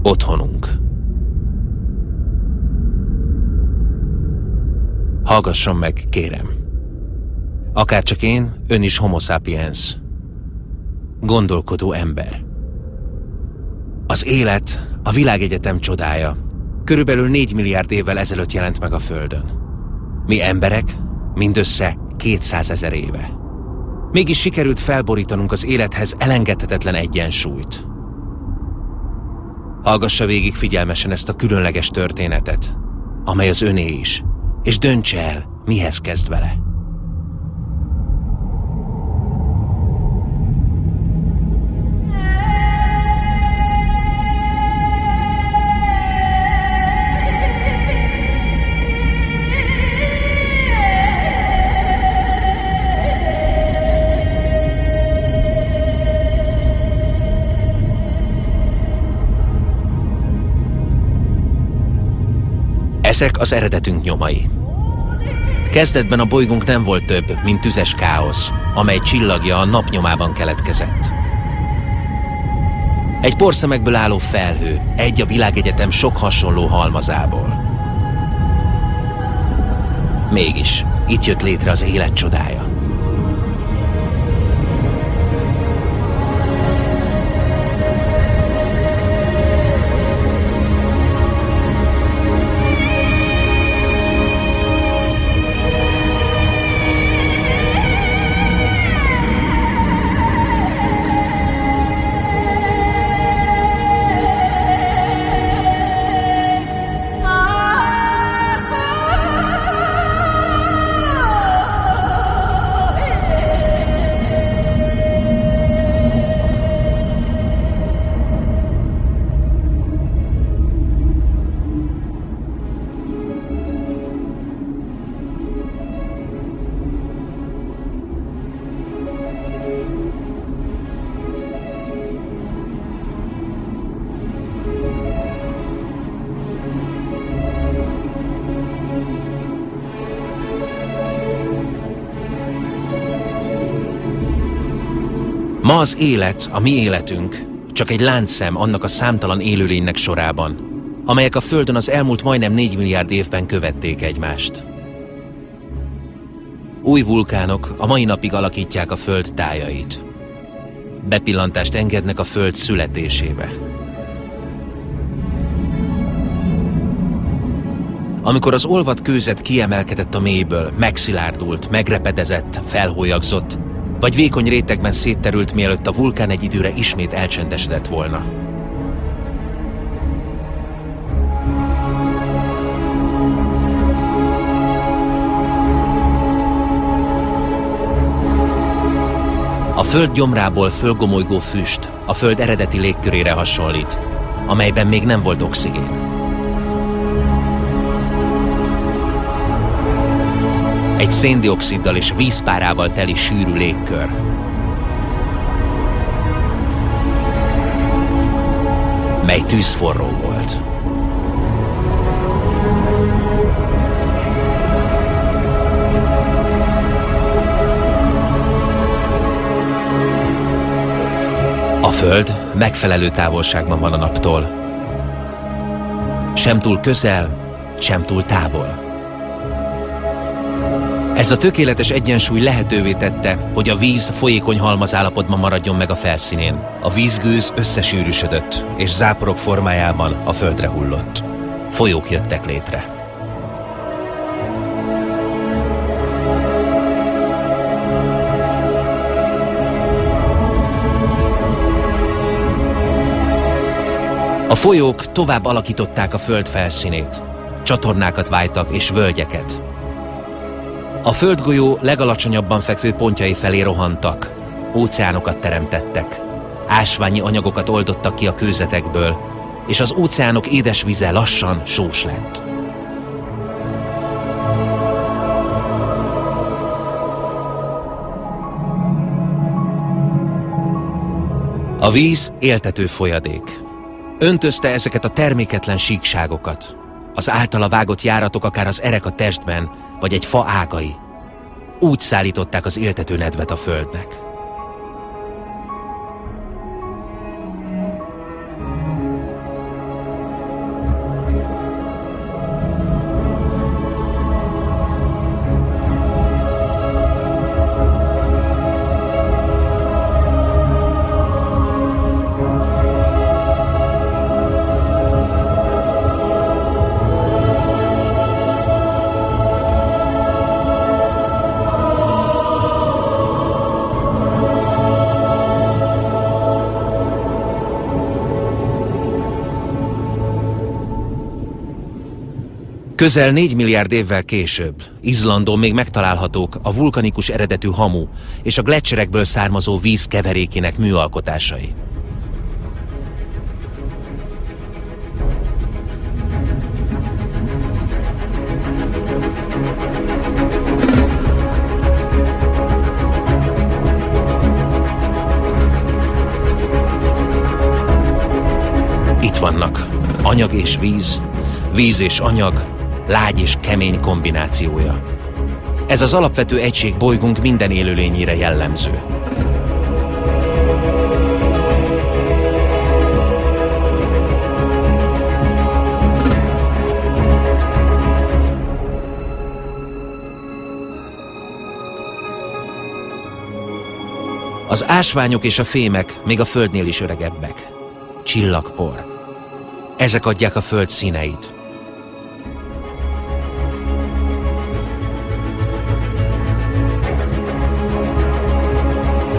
Otthonunk. Hallgasson meg, kérem. Akárcsak én, ön is homo sapiens. Gondolkodó ember. Az élet a világegyetem csodája. Körülbelül 4 milliárd évvel ezelőtt jelent meg a Földön. Mi emberek mindössze 200 000 éve. Mégis sikerült felborítanunk az élethez elengedhetetlen egyensúlyt. Hallgassa végig figyelmesen ezt a különleges történetet, amely az öné is, és döntse el, mihez kezd vele. Ezek az eredetünk nyomai. Kezdetben a bolygónk nem volt több, mint tüzes káosz, amely csillagja a napnyomában keletkezett. Egy porszemekből álló felhő, egy a világegyetem sok hasonló halmazából. Mégis, itt jött létre az élet csodája. Ma az élet, a mi életünk, csak egy láncszem annak a számtalan élőlénynek sorában, amelyek a Földön az elmúlt majdnem 4 milliárd évben követték egymást. Új vulkánok a mai napig alakítják a Föld tájait. Bepillantást engednek a Föld születésébe. Amikor az olvadt kőzet kiemelkedett a mélyből, megszilárdult, megrepedezett, felhólyagzott, vagy vékony rétegben szétterült, mielőtt a vulkán egy időre ismét elcsendesedett volna. A Föld gyomrából fölgomolygó füst a Föld eredeti légkörére hasonlít, amelyben még nem volt oxigén. Egy széndioxiddal és vízpárával teli sűrű légkör. Mely tűzforró volt. A Föld megfelelő távolságban van a naptól. Sem túl közel, sem túl távol. Ez a tökéletes egyensúly lehetővé tette, hogy a víz folyékony halmazállapotban maradjon meg a felszínén. A vízgőz összesűrűsödött, és záporok formájában a földre hullott. Folyók jöttek létre. A folyók tovább alakították a föld felszínét. Csatornákat vájtak és völgyeket. A földgolyó legalacsonyabban fekvő pontjai felé rohantak, óceánokat teremtettek, ásványi anyagokat oldottak ki a kőzetekből, és az óceánok édesvíze lassan sós lett. A víz éltető folyadék. Öntözte ezeket a terméketlen síkságokat. Az általa vágott járatok akár az erek a testben, vagy egy fa ágai. Úgy szállították az éltető nedvet a földnek. Közel 4 milliárd évvel később Izlandon még megtalálhatók a vulkanikus eredetű hamu és a gleccserekből származó víz keverékének műalkotásai. Itt vannak anyag és víz, víz és anyag, lágy és kemény kombinációja. Ez az alapvető egység bolygónk minden élőlényére jellemző. Az ásványok és a fémek még a Földnél is öregebbek. Csillagpor. Ezek adják a Föld színeit.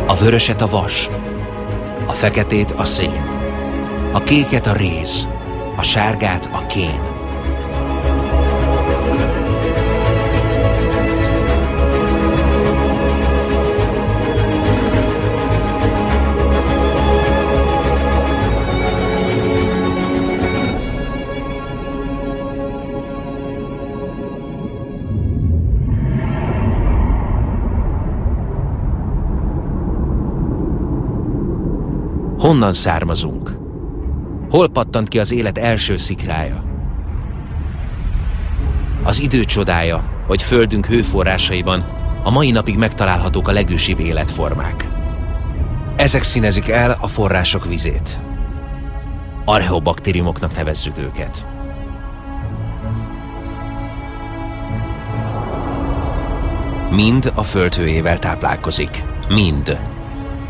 A vöröset a vas, a feketét a szén, a kéket a réz, a sárgát a kén. Honnan származunk? Hol pattant ki az élet első szikrája? Az idő csodája, hogy Földünk hőforrásaiban a mai napig megtalálhatók a legősibb életformák. Ezek színezik el a források vizét. Archeobaktériumoknak nevezzük őket. Mind a Föld hőjével táplálkozik. Mind.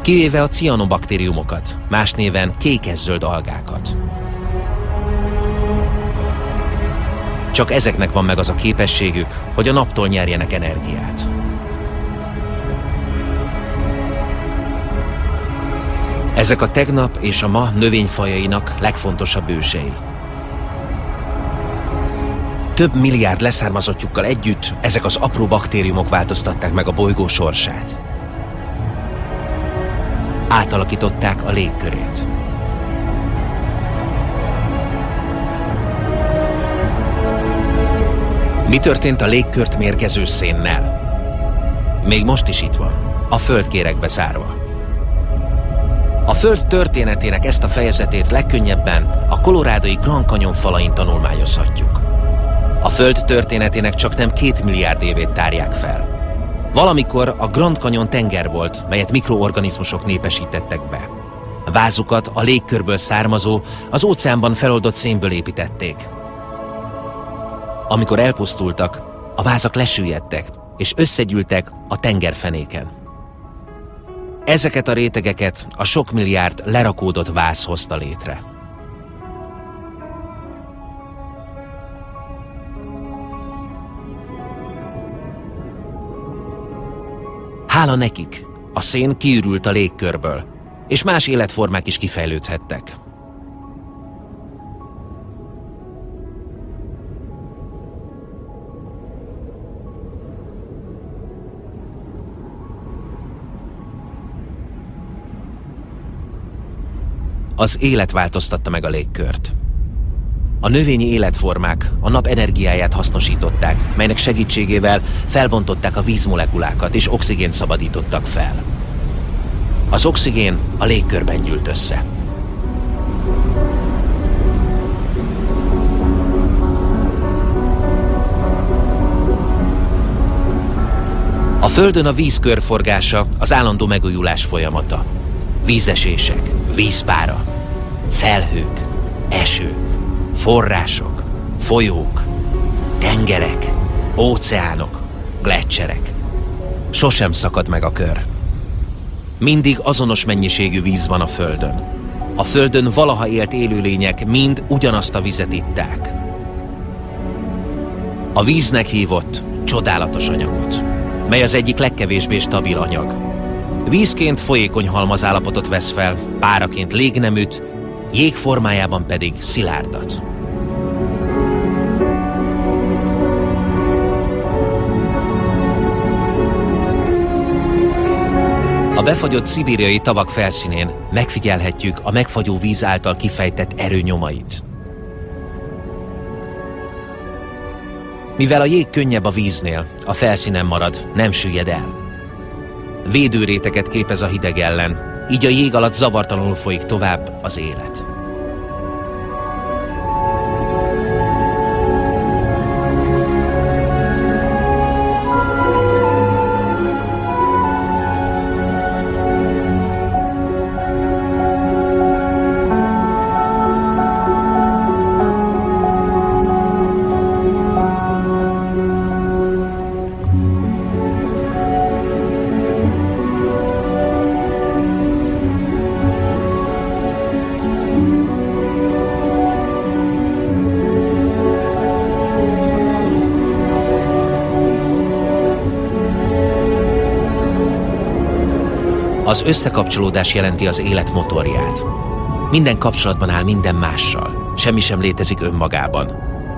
Kivéve a cianobaktériumokat, más néven kékes-zöld algákat. Csak ezeknek van meg az a képességük, hogy a naptól nyerjenek energiát. Ezek a tegnap és a ma növényfajainak legfontosabb ősei. Több milliárd leszármazottjukkal együtt ezek az apró baktériumok változtatták meg a bolygó sorsát. Átalakították a légkörét. Mi történt a légkört mérgező szénnel? Még most is itt van, a földkéregbe zárva. A Föld történetének ezt a fejezetét legkönnyebben a kolorádói Grand Canyon falain tanulmányozhatjuk. A Föld történetének csak nem 2 milliárd évét tárják fel. Valamikor a Grand Canyon tenger volt, melyet mikroorganizmusok népesítettek be. Vázukat a légkörből származó, az óceánban feloldott szénből építették. Amikor elpusztultak, a vázak lesüllyedtek, és összegyűltek a tengerfenéken. Ezeket a rétegeket a sok milliárd lerakódott váz hozta létre. Hála nekik, a szén kiürült a légkörből, és más életformák is kifejlődhettek. Az élet változtatta meg a légkört. A növényi életformák a nap energiáját hasznosították, melynek segítségével felbontották a vízmolekulákat és oxigént szabadítottak fel. Az oxigén a légkörben gyűlt össze. A Földön a víz körforgása az állandó megújulás folyamata. Vízesések, vízpára, felhők, eső, források, folyók, tengerek, óceánok, gleccserek. Sosem szakad meg a kör. Mindig azonos mennyiségű víz van a Földön. A Földön valaha élt élőlények mind ugyanazt a vizet itták. A víznek hívott csodálatos anyagot, mely az egyik legkevésbé stabil anyag. Vízként folyékony halmazállapotot vesz fel, páraként légneműt, jég formájában pedig szilárdat. A befagyott szibériai tavak felszínén megfigyelhetjük a megfagyó víz által kifejtett erőnyomait. Mivel a jég könnyebb a víznél, a felszínen marad, nem süllyed el. Védőréteget képez a hideg ellen, így a jég alatt zavartalanul folyik tovább az élet. Az összekapcsolódás jelenti az élet motorját. Minden kapcsolatban áll minden mással, semmi sem létezik önmagában.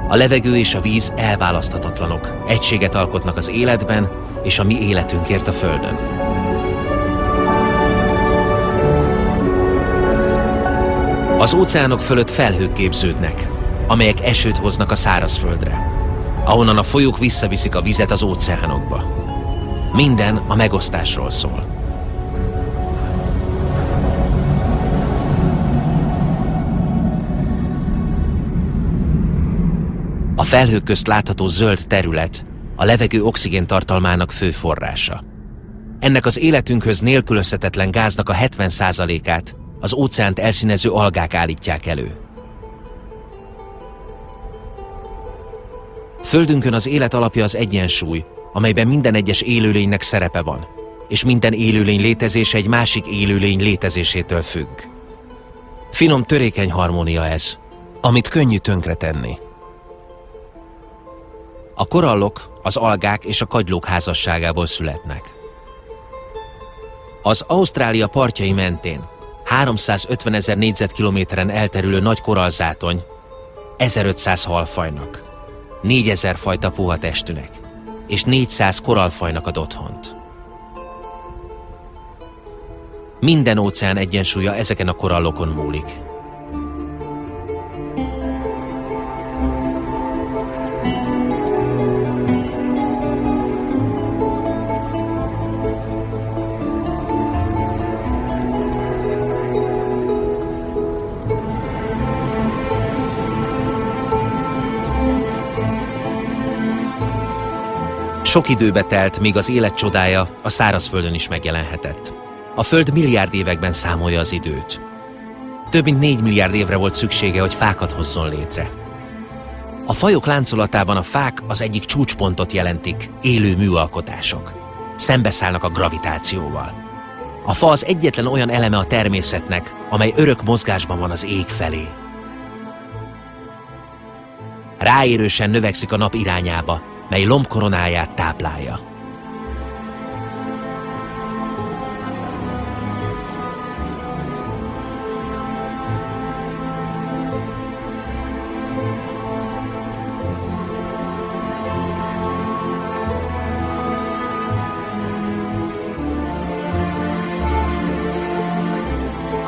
A levegő és a víz elválaszthatatlanok, egységet alkotnak az életben és a mi életünkért a Földön. Az óceánok fölött felhők képződnek, amelyek esőt hoznak a szárazföldre, ahonnan a folyók visszaviszik a vizet az óceánokba. Minden a megosztásról szól. A felhők közt látható zöld terület a levegő oxigéntartalmának fő forrása. Ennek az életünkhöz nélkülözhetetlen gáznak a 70%-át az óceánt elszínező algák állítják elő. Földünkön az élet alapja az egyensúly, amelyben minden egyes élőlénynek szerepe van, és minden élőlény létezése egy másik élőlény létezésétől függ. Finom, törékeny harmónia ez, amit könnyű tönkretenni. A korallok, az algák és a kagylók házasságából születnek. Az Ausztrália partjai mentén 350 000 négyzetkilométeren elterülő nagy korallzátony 1500 halfajnak, 4000 fajta puhatestűnek és 400 korallfajnak ad otthont. Minden óceán egyensúlya ezeken a korallokon múlik. Sok időbe telt, míg az élet csodája a szárazföldön is megjelenhetett. A Föld milliárd években számolja az időt. Több mint 4 milliárd évre volt szüksége, hogy fákat hozzon létre. A fajok láncolatában a fák az egyik csúcspontot jelentik, élő műalkotások. Szembeszállnak a gravitációval. A fa az egyetlen olyan eleme a természetnek, amely örök mozgásban van az ég felé. Ráérősen növekszik a nap irányába, mely lombkoronáját táplálja.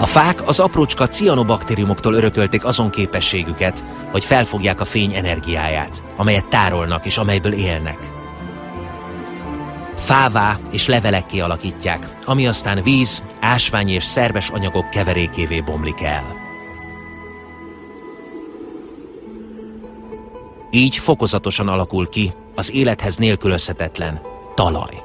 A fák az aprócska cianobaktériumoktól örökölték azon képességüket, hogy felfogják a fény energiáját, amelyet tárolnak és amelyből élnek. Fává és levelekké alakítják, ami aztán víz, ásványi és szerves anyagok keverékévé bomlik el. Így fokozatosan alakul ki az élethez nélkülözhetetlen talaj.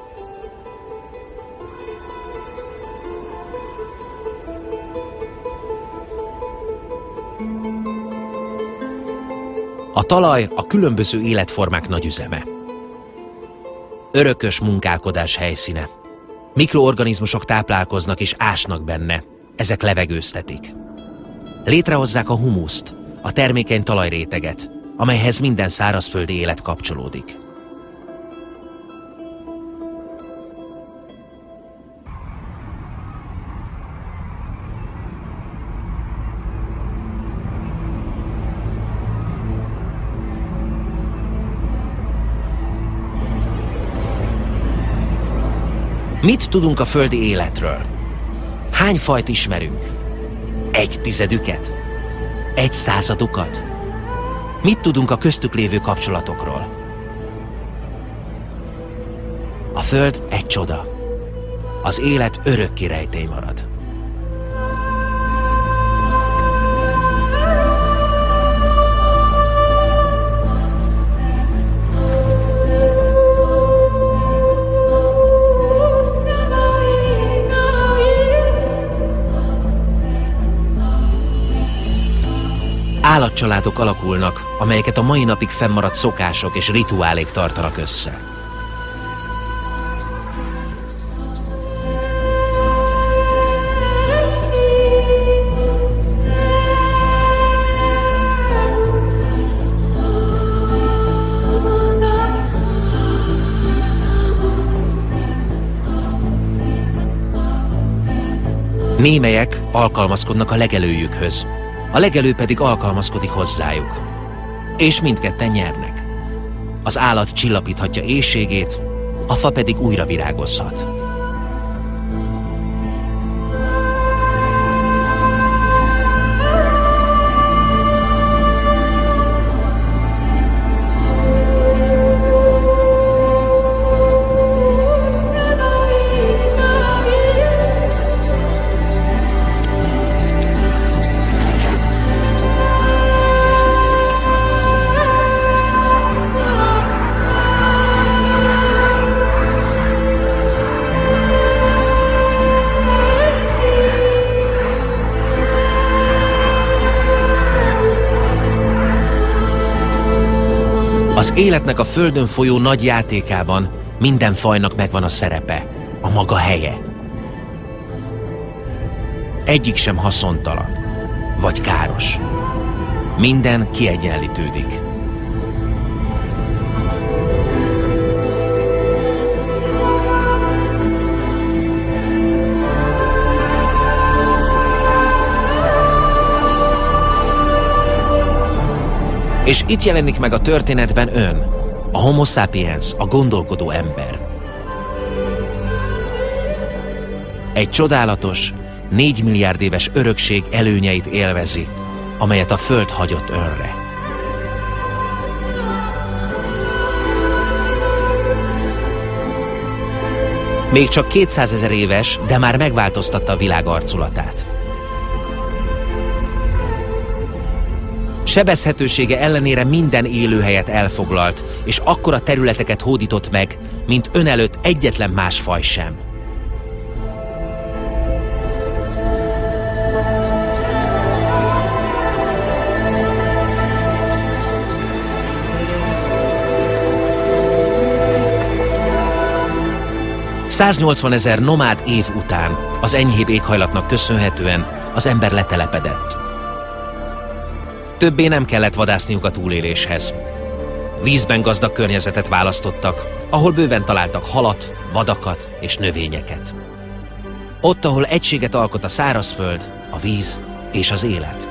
A talaj a különböző életformák nagyüzeme. Örökös munkálkodás helyszíne. Mikroorganizmusok táplálkoznak és ásnak benne, ezek levegőztetik. Létrehozzák a humuszt, a termékeny talajréteget, amelyhez minden szárazföldi élet kapcsolódik. Mit tudunk a földi életről? Hány fajt ismerünk? 1/10? 1/100? Mit tudunk a köztük lévő kapcsolatokról? A Föld egy csoda. Az élet örökké rejtély marad. Állatcsaládok alakulnak, amelyeket a mai napig fennmaradt szokások és rituálék tartanak össze. Némelyek alkalmazkodnak a legelőjükhöz, a legelő pedig alkalmazkodik hozzájuk. És mindketten nyernek. Az állat csillapíthatja éhségét, a fa pedig újra virágozhat. Az életnek a földön folyó nagy játékában minden fajnak megvan a szerepe, a maga helye. Egyik sem haszontalan, vagy káros. Minden kiegyenlítődik. És itt jelenik meg a történetben ön, a Homo sapiens, a gondolkodó ember. Egy csodálatos, 4 milliárd éves örökség előnyeit élvezi, amelyet a Föld hagyott önre. Még csak 200 000 éves, de már megváltoztatta a világ arculatát. Sebezhetősége ellenére minden élőhelyet elfoglalt, és akkora területeket hódított meg, mint ön előtt egyetlen más faj sem. $180 000 nomád év után, az enyhébb éghajlatnak köszönhetően az ember letelepedett. Többé nem kellett vadászniuk a túléléshez. Vízben gazdag környezetet választottak, ahol bőven találtak halat, vadakat és növényeket. Ott, ahol egységet alkot a szárazföld, a víz és az élet.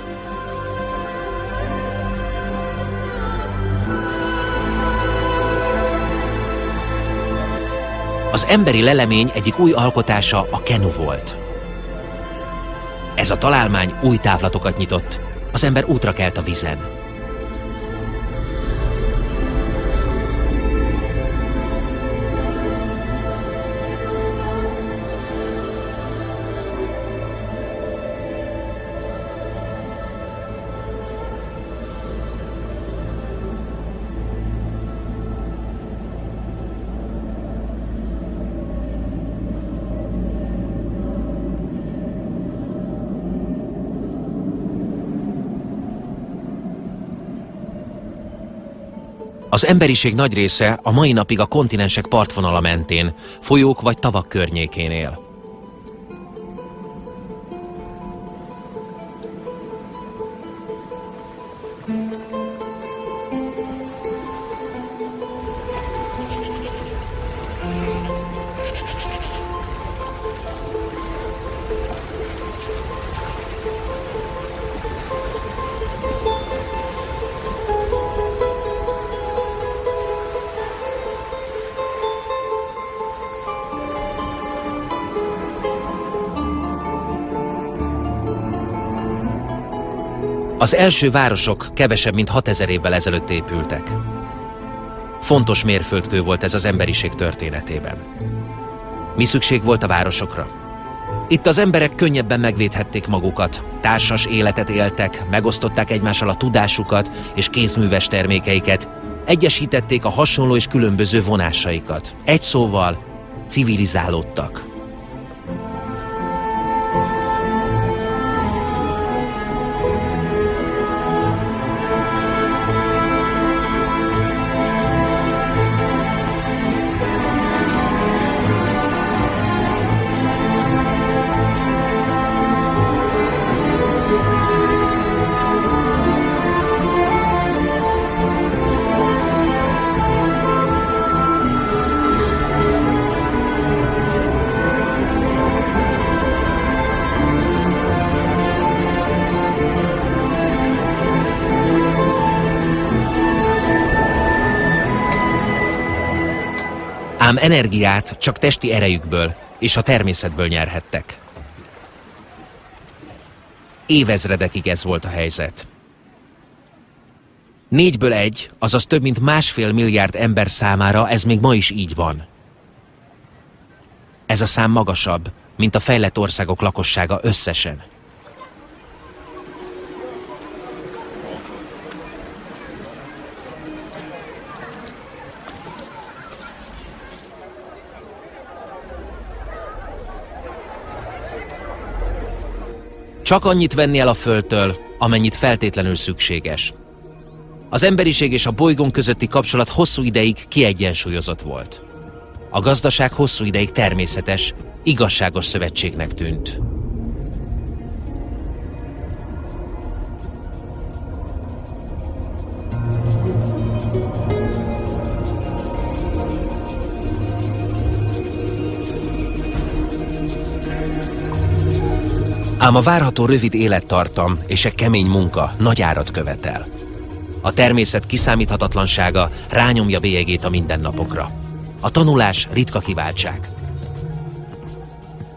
Az emberi lelemény egyik új alkotása a kenu volt. Ez a találmány új távlatokat nyitott, az ember útra kelt a vízen. Az emberiség nagy része a mai napig a kontinensek partvonala mentén, folyók vagy tavak környékén él. Az első városok kevesebb, mint 6000 évvel ezelőtt épültek. Fontos mérföldkő volt ez az emberiség történetében. Mi szükség volt a városokra? Itt az emberek könnyebben megvédhették magukat, társas életet éltek, megosztották egymással a tudásukat és kézműves termékeiket, egyesítették a hasonló és különböző vonásaikat. Egy szóval civilizálódtak. Ám energiát csak testi erejükből és a természetből nyerhettek. Évezredekig ez volt a helyzet. 4-ből 1, azaz több mint 1,5 milliárd ember számára ez még ma is így van. Ez a szám magasabb, mint a fejlett országok lakossága összesen. Csak annyit venni el a Földtől, amennyit feltétlenül szükséges. Az emberiség és a bolygón közötti kapcsolat hosszú ideig kiegyensúlyozott volt. A gazdaság hosszú ideig természetes, igazságos szövetségnek tűnt. Ám a várható rövid élettartam és a kemény munka nagy árat követel. A természet kiszámíthatatlansága rányomja bélyegét a mindennapokra. A tanulás ritka kiváltság.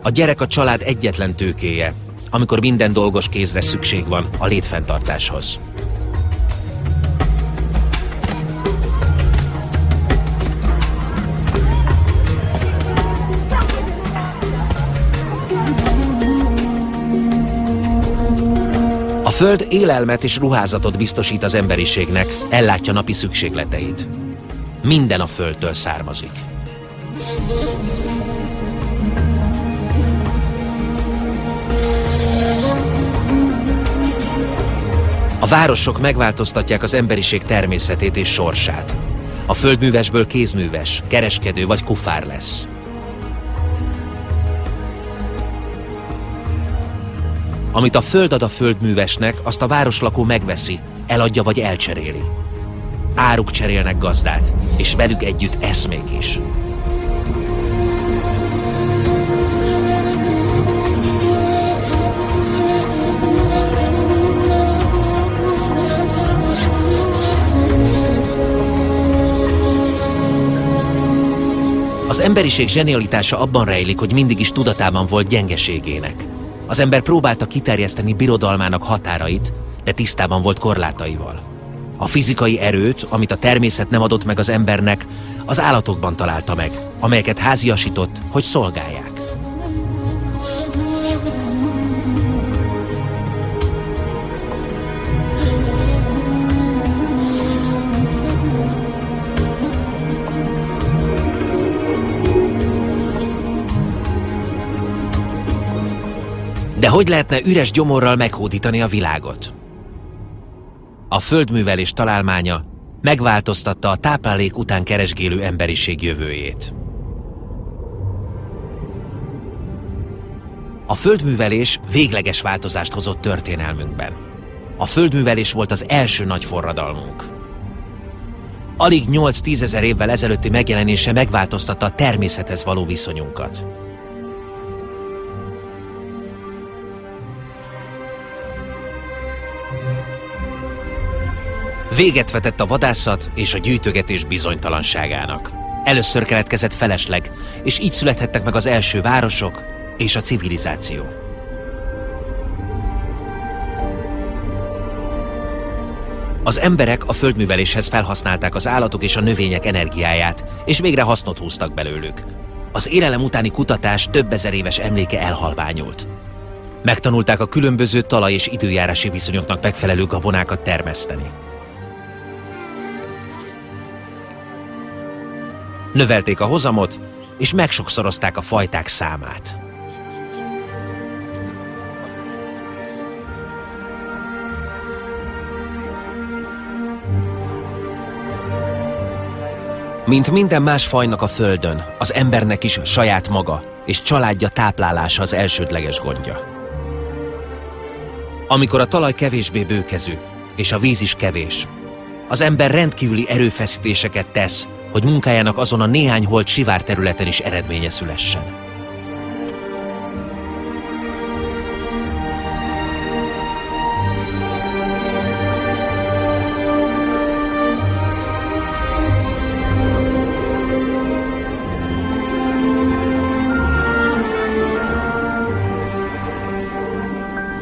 A gyerek a család egyetlen tőkéje, amikor minden dolgos kézre szükség van a létfenntartáshoz. A Föld élelmet és ruházatot biztosít az emberiségnek, ellátja napi szükségleteit. Minden a Földtől származik. A városok megváltoztatják az emberiség természetét és sorsát. A földművesből kézműves, kereskedő vagy kufár lesz. Amit a föld ad a földművesnek, azt a városlakó megveszi, eladja vagy elcseréli. Áruk cserélnek gazdát, és velük együtt eszmék is. Az emberiség zsenialitása abban rejlik, hogy mindig is tudatában volt gyengeségének. Az ember próbálta kiterjeszteni birodalmának határait, de tisztában volt korlátaival. A fizikai erőt, amit a természet nem adott meg az embernek, az állatokban találta meg, amelyeket háziasított, hogy szolgálják. De hogy lehetne üres gyomorral meghódítani a világot? A földművelés találmánya megváltoztatta a táplálék után keresgélő emberiség jövőjét. A földművelés végleges változást hozott történelmünkben. A földművelés volt az első nagy forradalmunk. Alig 8-10 ezer évvel ezelőtti megjelenése megváltoztatta a természethez való viszonyunkat. Véget vetett a vadászat és a gyűjtögetés bizonytalanságának. Először keletkezett felesleg, és így születhettek meg az első városok és a civilizáció. Az emberek a földműveléshez felhasználták az állatok és a növények energiáját, és végre hasznot húztak belőlük. Az élelem utáni kutatás több ezer éves emléke elhalványult. Megtanulták a különböző talaj- és időjárási viszonyoknak megfelelő gabonákat termeszteni. Növelték a hozamot, és megsokszorozták a fajták számát. Mint minden más fajnak a Földön, az embernek is saját maga és családja táplálása az elsődleges gondja. Amikor a talaj kevésbé bőkezű, és a víz is kevés, az ember rendkívüli erőfeszítéseket tesz, hogy munkájának azon a néhány holt sivárterületen is eredménye szülessen.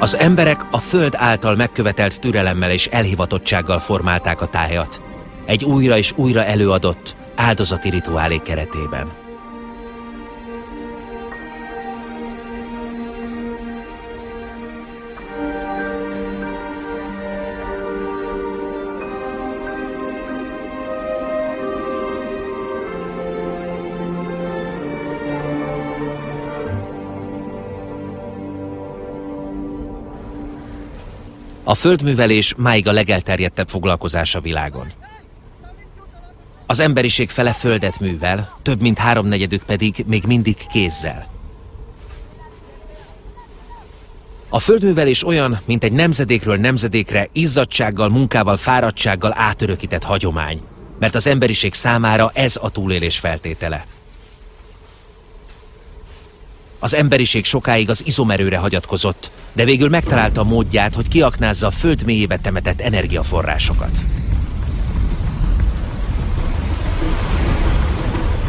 Az emberek a Föld által megkövetelt türelemmel és elhivatottsággal formálták a tájat, egy újra és újra előadott áldozati rituálé keretében. A földművelés máig a legelterjedtebb foglalkozás a világon. Az emberiség fele földet művel, több mint háromnegyedük pedig még mindig kézzel. A földművelés olyan, mint egy nemzedékről nemzedékre izzadtsággal, munkával, fáradtsággal átörökített hagyomány, mert az emberiség számára ez a túlélés feltétele. Az emberiség sokáig az izomerőre hagyatkozott, de végül megtalálta a módját, hogy kiaknázza a föld mélyébe temetett energiaforrásokat.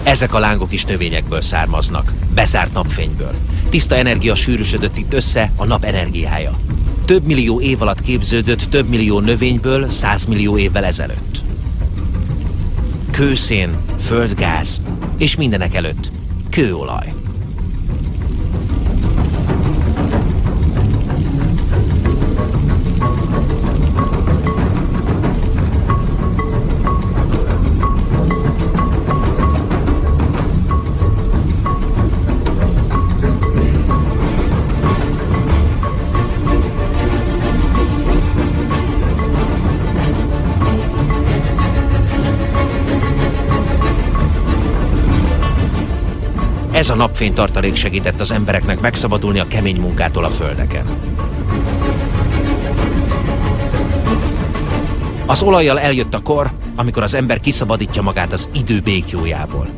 Ezek a lángok is növényekből származnak, bezárt napfényből. Tiszta energia sűrűsödött itt össze, a nap energiája. Több millió év alatt képződött több millió növényből 100 millió évvel ezelőtt. Kőszén, földgáz és mindenek előtt kőolaj. Ez a napfénytartalék segített az embereknek megszabadulni a kemény munkától a földeken. Az olajjal eljött a kor, amikor az ember kiszabadítja magát az idő békjójából.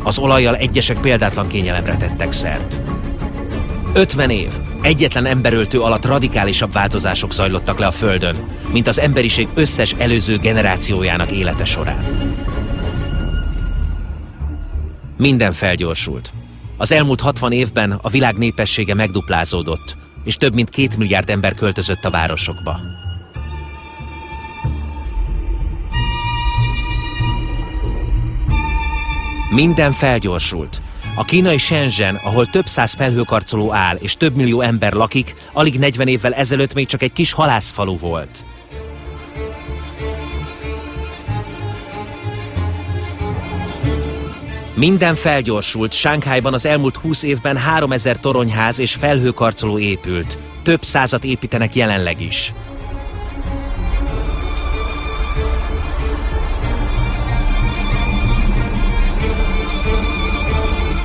Az olajjal egyesek példátlan kényelemre tettek szert. 50 év, egyetlen emberöltő alatt radikálisabb változások zajlottak le a Földön, mint az emberiség összes előző generációjának élete során. Minden felgyorsult. Az elmúlt 60 évben a világ népessége megduplázódott, és több mint 2 milliárd ember költözött a városokba. Minden felgyorsult. A kínai Shenzhen, ahol több száz felhőkarcoló áll és több millió ember lakik, alig 40 évvel ezelőtt még csak egy kis halászfalu volt. Minden felgyorsult. Sánkhájban az elmúlt 20 évben 3000 toronyház és felhőkarcoló épült. Több százat építenek jelenleg is.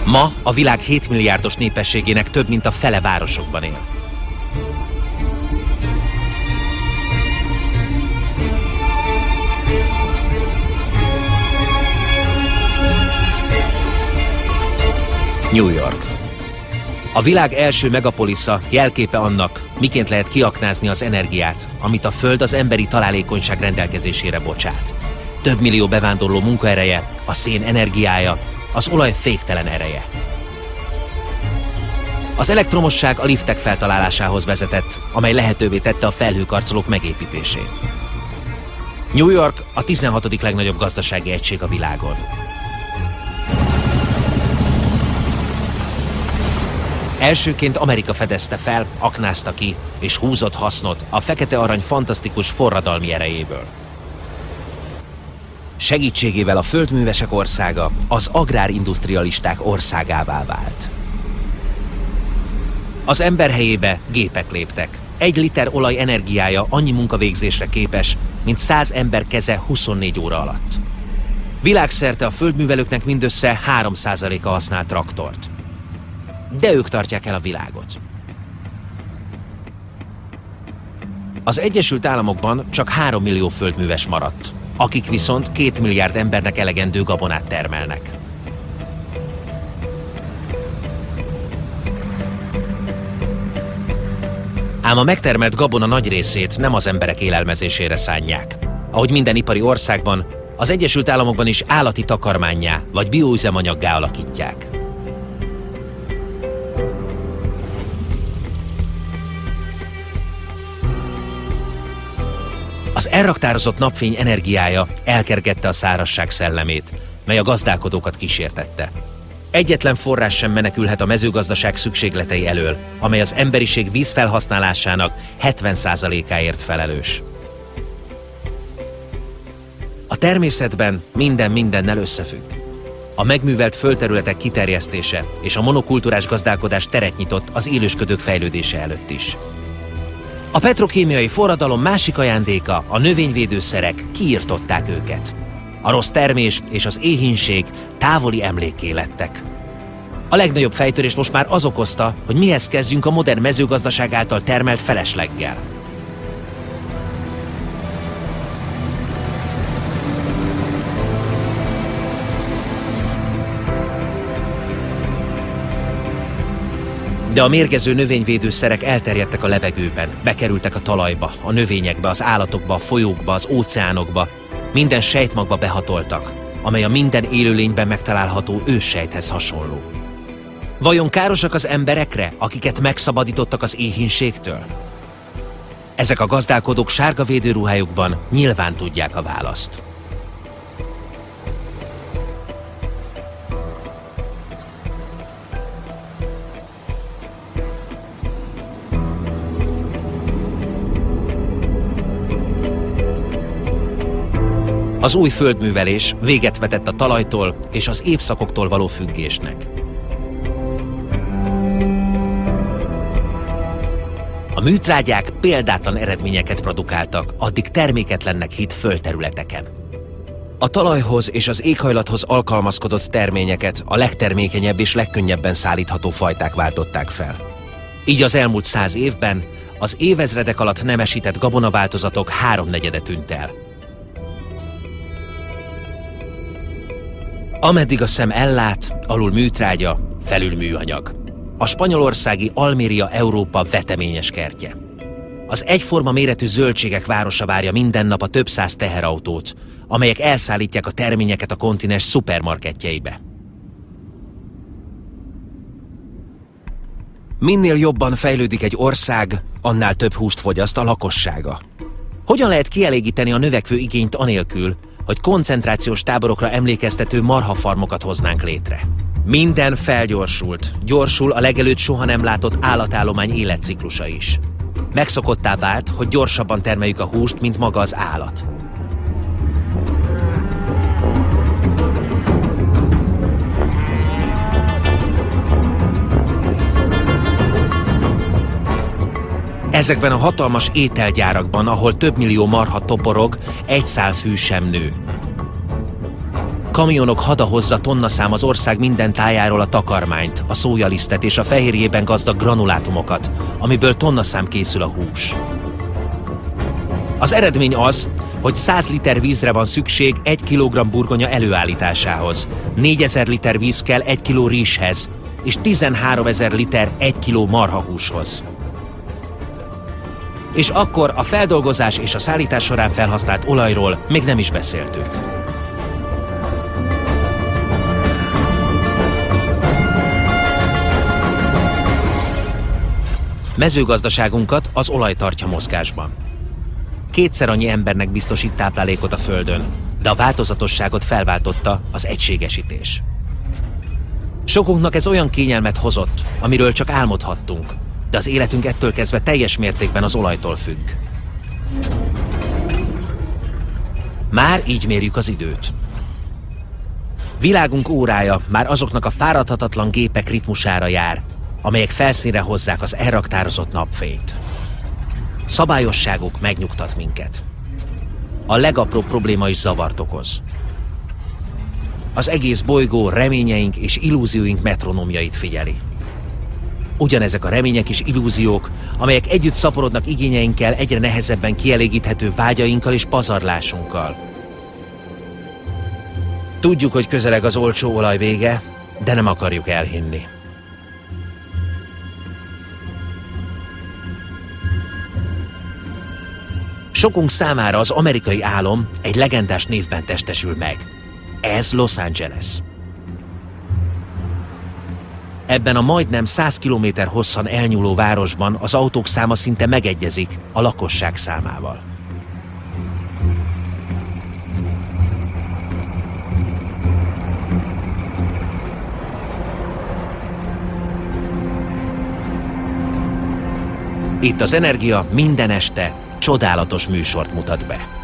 Ma a világ 7 milliárdos népességének több mint a fele városokban él. New York. A világ első megapolisza, jelképe annak, miként lehet kiaknázni az energiát, amit a Föld az emberi találékonyság rendelkezésére bocsát. Több millió bevándorló munkaereje, a szén energiája, az olaj féktelen ereje. Az elektromosság a liftek feltalálásához vezetett, amely lehetővé tette a felhőkarcolók megépítését. New York a 16. legnagyobb gazdasági egység a világon. Elsőként Amerika fedezte fel, aknázta ki és húzott hasznot a fekete arany fantasztikus forradalmi erejéből. Segítségével a földművesek országa az agrárindustrialisták országává vált. Az ember helyébe gépek léptek. 1 liter olaj energiája annyi munkavégzésre képes, mint 100 ember keze 24 óra alatt. Világszerte a földművelőknek mindössze 3%-a használ traktort. De ők tartják el a világot. Az Egyesült Államokban csak 3 millió földműves maradt, akik viszont 2 milliárd embernek elegendő gabonát termelnek. Ám a megtermelt gabona nagy részét nem az emberek élelmezésére szánják. Ahogy minden ipari országban, az Egyesült Államokban is állati takarmánnyá vagy bioüzemanyaggá alakítják. Az elraktározott napfény energiája elkergette a szárazság szellemét, mely a gazdálkodókat kísértette. Egyetlen forrás sem menekülhet a mezőgazdaság szükségletei elől, amely az emberiség vízfelhasználásának 70%-áért felelős. A természetben minden mindennel összefügg. A megművelt földterületek kiterjesztése és a monokultúrás gazdálkodás teret nyitott az élősködők fejlődése előtt is. A petrokémiai forradalom másik ajándéka a növényvédőszerek, kiirtották őket. A rossz termés és az éhínség távoli emlékké lettek. A legnagyobb fejtörést most már az okozta, hogy mihez kezdjünk a modern mezőgazdaság által termelt felesleggel. De a mérgező növényvédőszerek elterjedtek a levegőben, bekerültek a talajba, a növényekbe, az állatokba, a folyókba, az óceánokba, minden sejtmagba behatoltak, amely a minden élőlényben megtalálható őssejthez hasonló. Vajon károsak az emberekre, akiket megszabadítottak az éhínségtől? Ezek a gazdálkodók sárga védőruhájukban nyilván tudják a választ. Az új földművelés véget vetett a talajtól és az évszakoktól való függésnek. A műtrágyák példátlan eredményeket produkáltak addig terméketlennek hitt földterületeken. A talajhoz és az éghajlathoz alkalmazkodott terményeket a legtermékenyebb és legkönnyebben szállítható fajták váltották fel. Így az elmúlt 100 évben az évezredek alatt nemesített gabonaváltozatok 3/4 tűnt el. Ameddig a szem ellát, alul műtrágya, felül műanyag. A spanyolországi Almeria Európa veteményes kertje. Az egyforma méretű zöldségek városa várja minden nap a több száz teherautót, amelyek elszállítják a terményeket a kontinens szupermarketjeibe. Minél jobban fejlődik egy ország, annál több húst fogyaszt a lakossága. Hogyan lehet kielégíteni a növekvő igényt anélkül, hogy koncentrációs táborokra emlékeztető marhafarmokat hoznánk létre? Minden felgyorsult, gyorsul a legelőtt soha nem látott állatállomány életciklusa is. Megszokottá vált, hogy gyorsabban termeljük a húst, mint maga az állat. Ezekben a hatalmas ételgyárakban, ahol több millió marha toporog, egy szál fű sem nő. Kamionok hada hozza tonnaszám az ország minden tájáról a takarmányt, a szójalisztet és a fehérjében gazdag granulátumokat, amiből tonnaszám készül a hús. Az eredmény az, hogy 100 liter vízre van szükség 1 kilogramm burgonya előállításához, 4000 liter víz kell 1 kiló rizshez, és 13 000 liter 1 kiló marhahúshoz. És akkor a feldolgozás és a szállítás során felhasznált olajról még nem is beszéltünk. Mezőgazdaságunkat az olaj tartja mozgásban. 2-szer annyi embernek biztosít táplálékot a Földön, de a változatosságot felváltotta az egységesítés. Sokunknak ez olyan kényelmet hozott, amiről csak álmodhattunk, de az életünk ettől kezdve teljes mértékben az olajtól függ. Már így mérjük az időt. Világunk órája már azoknak a fáradhatatlan gépek ritmusára jár, amelyek felszínre hozzák az elraktározott napfényt. Szabályosságuk megnyugtat minket. A legapróbb probléma is zavart okoz. Az egész bolygó reményeink és illúzióink metronómjait figyeli. Ugyanezek a remények és illúziók, amelyek együtt szaporodnak igényeinkkel, egyre nehezebben kielégíthető vágyainkkal és pazarlásunkkal. Tudjuk, hogy közeleg az olcsó olaj vége, de nem akarjuk elhinni. Sokunk számára az amerikai álom egy legendás névben testesül meg. Ez Los Angeles. Ebben a majdnem 100 kilométer hosszan elnyúló városban az autók száma szinte megegyezik a lakosság számával. Itt az Energia minden este csodálatos műsort mutat be.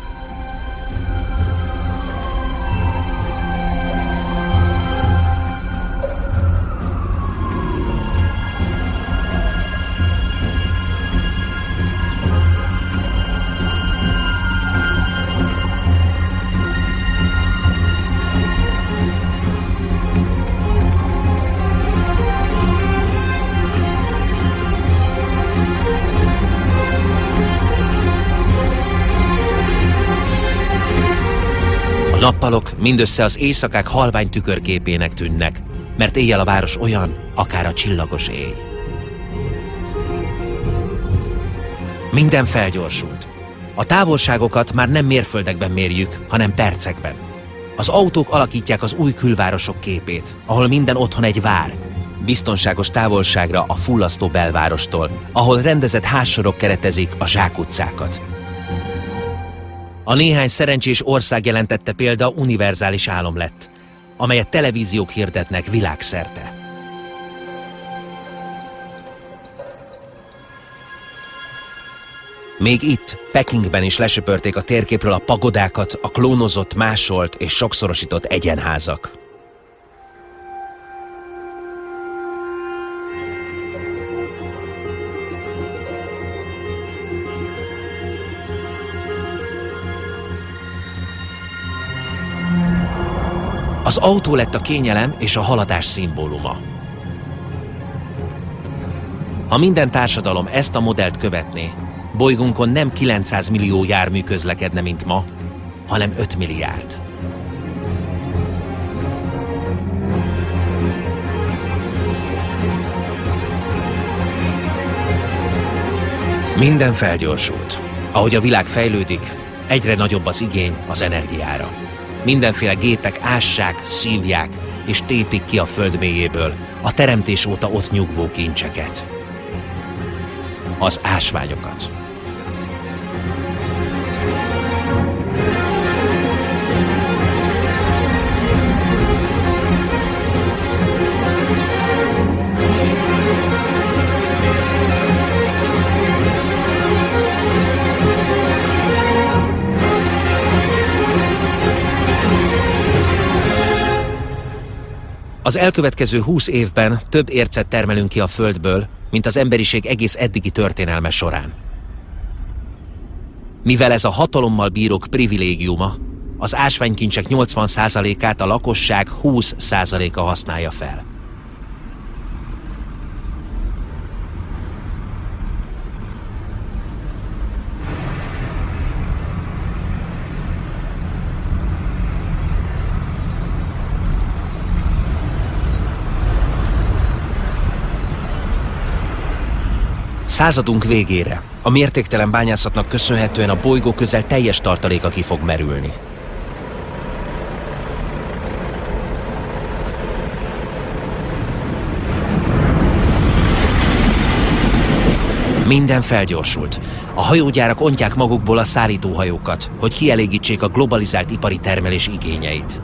A nappalok mindössze az éjszakák halvány tükörképének tűnnek, mert éjjel a város olyan, akár a csillagos éj. Minden felgyorsult. A távolságokat már nem mérföldekben mérjük, hanem percekben. Az autók alakítják az új külvárosok képét, ahol minden otthon egy vár, biztonságos távolságra a fullasztó belvárostól, ahol rendezett házsorok keretezik a zsákutcákat. A néhány szerencsés ország jelentette példa univerzális álom lett, amelyet televíziók hirdetnek világszerte. Még itt, Pekingben is lesöpörték a térképről a pagodákat, a klónozott, másolt és sokszorosított egyenházak. Az autó lett a kényelem és a haladás szimbóluma. Ha minden társadalom ezt a modellt követné, bolygónkon nem 900 millió jármű közlekedne, mint ma, hanem 5 milliárd. Minden felgyorsult. Ahogy a világ fejlődik, egyre nagyobb az igény az energiára. Mindenféle gépek ássák, szívják és tépik ki a föld mélyéből a teremtés óta ott nyugvó kincseket. Az ásványokat. Az elkövetkező 20 évben több ércet termelünk ki a Földből, mint az emberiség egész eddigi történelme során. Mivel ez a hatalommal bírók privilégiuma, az ásványkincsek 80%-át a lakosság 20%-a használja fel. Századunk végére a mértéktelen bányászatnak köszönhetően a bolygó közel teljes tartaléka ki fog merülni. Minden felgyorsult. A hajógyárak ontják magukból a szállítóhajókat, hogy kielégítsék a globalizált ipari termelés igényeit.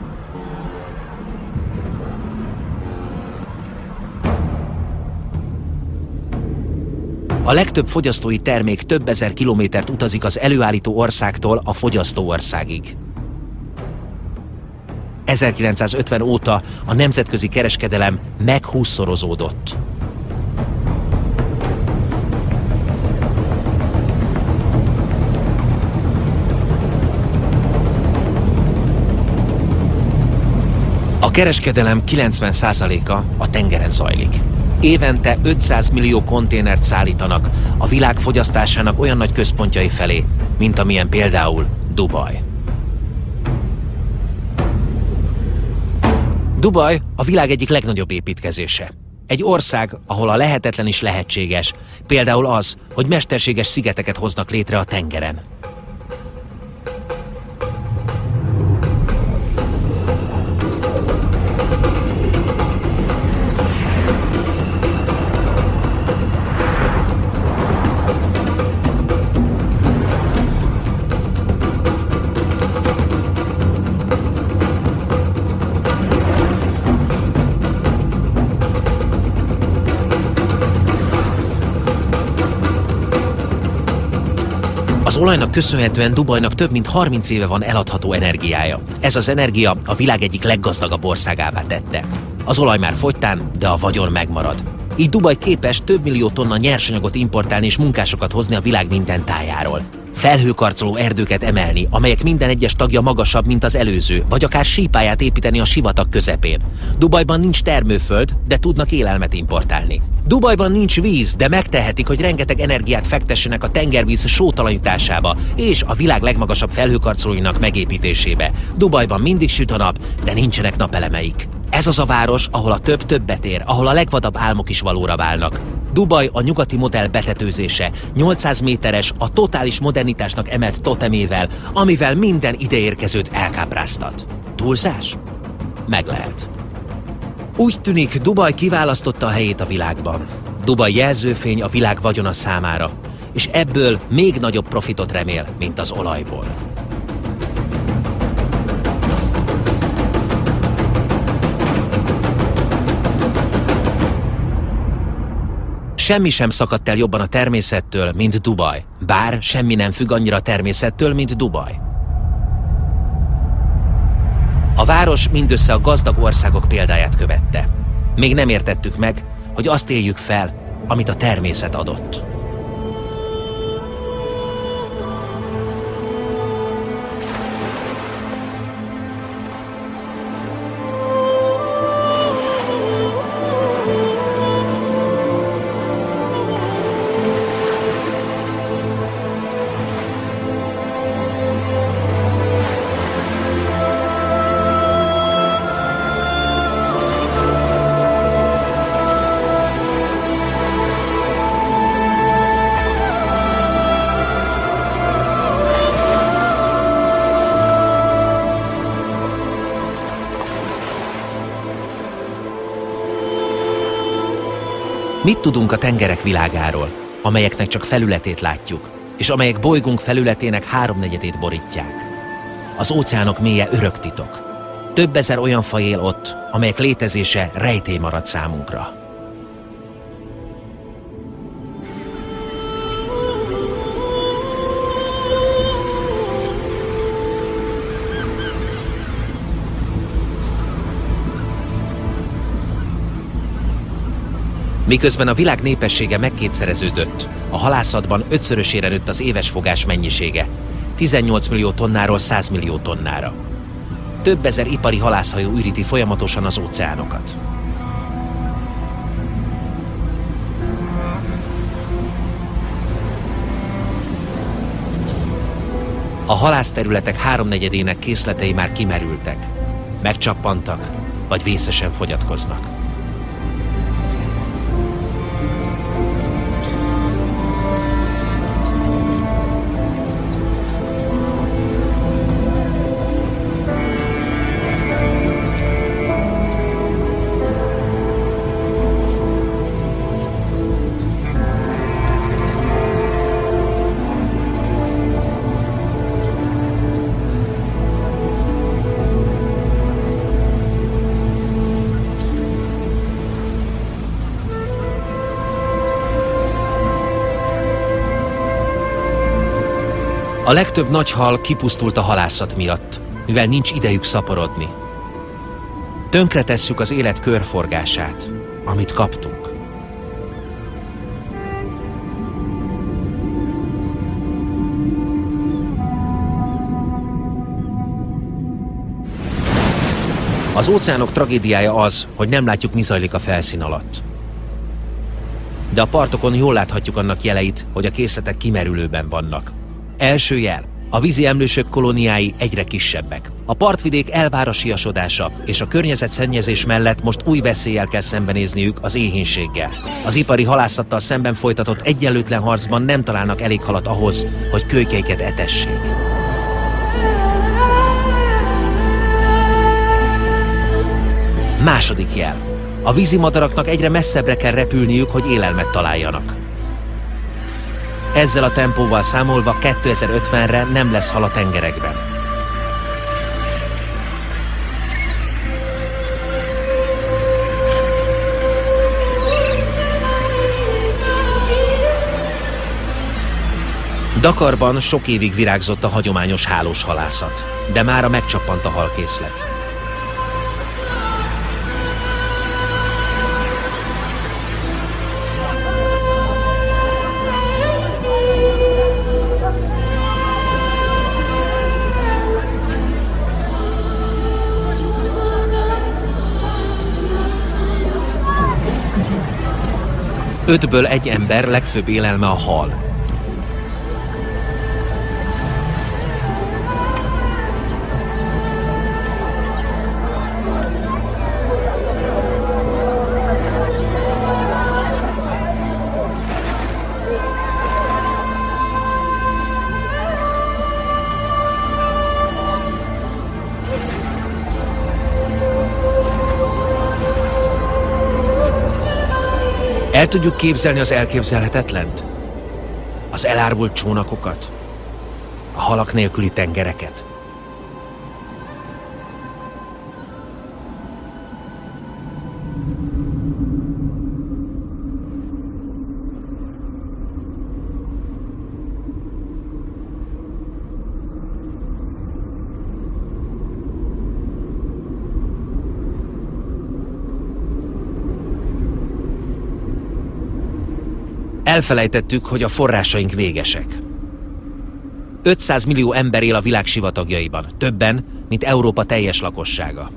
A legtöbb fogyasztói termék több ezer kilométert utazik az előállító országtól a fogyasztó országig. 1950 óta a nemzetközi kereskedelem meg-20-szorozódott. A kereskedelem 90%-a a tengeren zajlik. Évente 500 millió konténert szállítanak a világ fogyasztásának olyan nagy központjai felé, mint amilyen például Dubaj. Dubaj a világ egyik legnagyobb építkezése. Egy ország, ahol a lehetetlen is lehetséges, például az, hogy mesterséges szigeteket hoznak létre a tengeren. Az olajnak köszönhetően Dubajnak több mint 30 éve van eladható energiája. Ez az energia a világ egyik leggazdagabb országává tette. Az olaj már fogytán, de a vagyon megmarad. Így Dubaj képes több millió tonna nyersanyagot importálni és munkásokat hozni a világ minden tájáról. Felhőkarcoló erdőket emelni, amelyek minden egyes tagja magasabb, mint az előző, vagy akár sípályát építeni a sivatag közepén. Dubajban nincs termőföld, de tudnak élelmet importálni. Dubajban nincs víz, de megtehetik, hogy rengeteg energiát fektessenek a tengervíz sótalanításába és a világ legmagasabb felhőkarcolóinak megépítésébe. Dubajban mindig süt a nap, de nincsenek napelemeik. Ez az a város, ahol a több többet ér, ahol a legvadabb álmok is valóra válnak. Dubaj a nyugati modell betetőzése, 800 méteres, a totális modernitásnak emelt totemével, amivel minden ideérkezőt elkápráztat. Túlzás? Meg lehet. Úgy tűnik, Dubaj kiválasztotta a helyét a világban. Dubaj jelzőfény a világ vagyona számára, és ebből még nagyobb profitot remél, mint az olajból. Semmi sem szakadt el jobban a természettől, mint Dubaj, bár semmi nem függ annyira a természettől, mint Dubaj. A város mindössze a gazdag országok példáját követte. Még nem értettük meg, hogy azt éljük fel, amit a természet adott. Mit tudunk a tengerek világáról, amelyeknek csak felületét látjuk, és amelyek bolygónk felületének 3/4-ét borítják? Az óceánok mélye örök titok. Több ezer olyan faj él ott, amelyek létezése rejtély marad számunkra. Miközben a világ népessége megkétszereződött, a halászatban 5-szörösére nőtt az éves fogás mennyisége, 18 millió tonnáról 100 millió tonnára. Több ezer ipari halászhajó üríti folyamatosan az óceánokat. A halászterületek 3/4-ének készletei már kimerültek, megcsappantak, vagy vészesen fogyatkoznak. A legtöbb nagy hal kipusztult a halászat miatt, mivel nincs idejük szaporodni. Tönkretesszük az élet körforgását, amit kaptunk. Az óceánok tragédiája az, hogy nem látjuk, mi zajlik a felszín alatt. De a partokon jól láthatjuk annak jeleit, hogy a készletek kimerülőben vannak. Első jel. A vízi emlősök kolóniái egyre kisebbek. A partvidék elvárosiasodása és a környezetszennyezés mellett most új veszéllyel kell szembenézniük, az éhínséggel. Az ipari halászattal szemben folytatott egyenlőtlen harcban nem találnak elég halat ahhoz, hogy kölykeiket etessék. Második jel. A vízimadaraknak egyre messzebbre kell repülniük, hogy élelmet találjanak. Ezzel a tempóval számolva 2050-re nem lesz hal a tengerekben. Dakarban sok évig virágzott a hagyományos hálós halászat, de mára megcsappant a halkészlet. Ötből egy ember legfőbb élelme a hal. El tudjuk képzelni az elképzelhetetlent? Az elárvult csónakokat? A halak nélküli tengereket? Elfelejtettük, hogy a forrásaink végesek. 500 millió ember él a világ sivatagjaiban, többen, mint Európa teljes lakossága.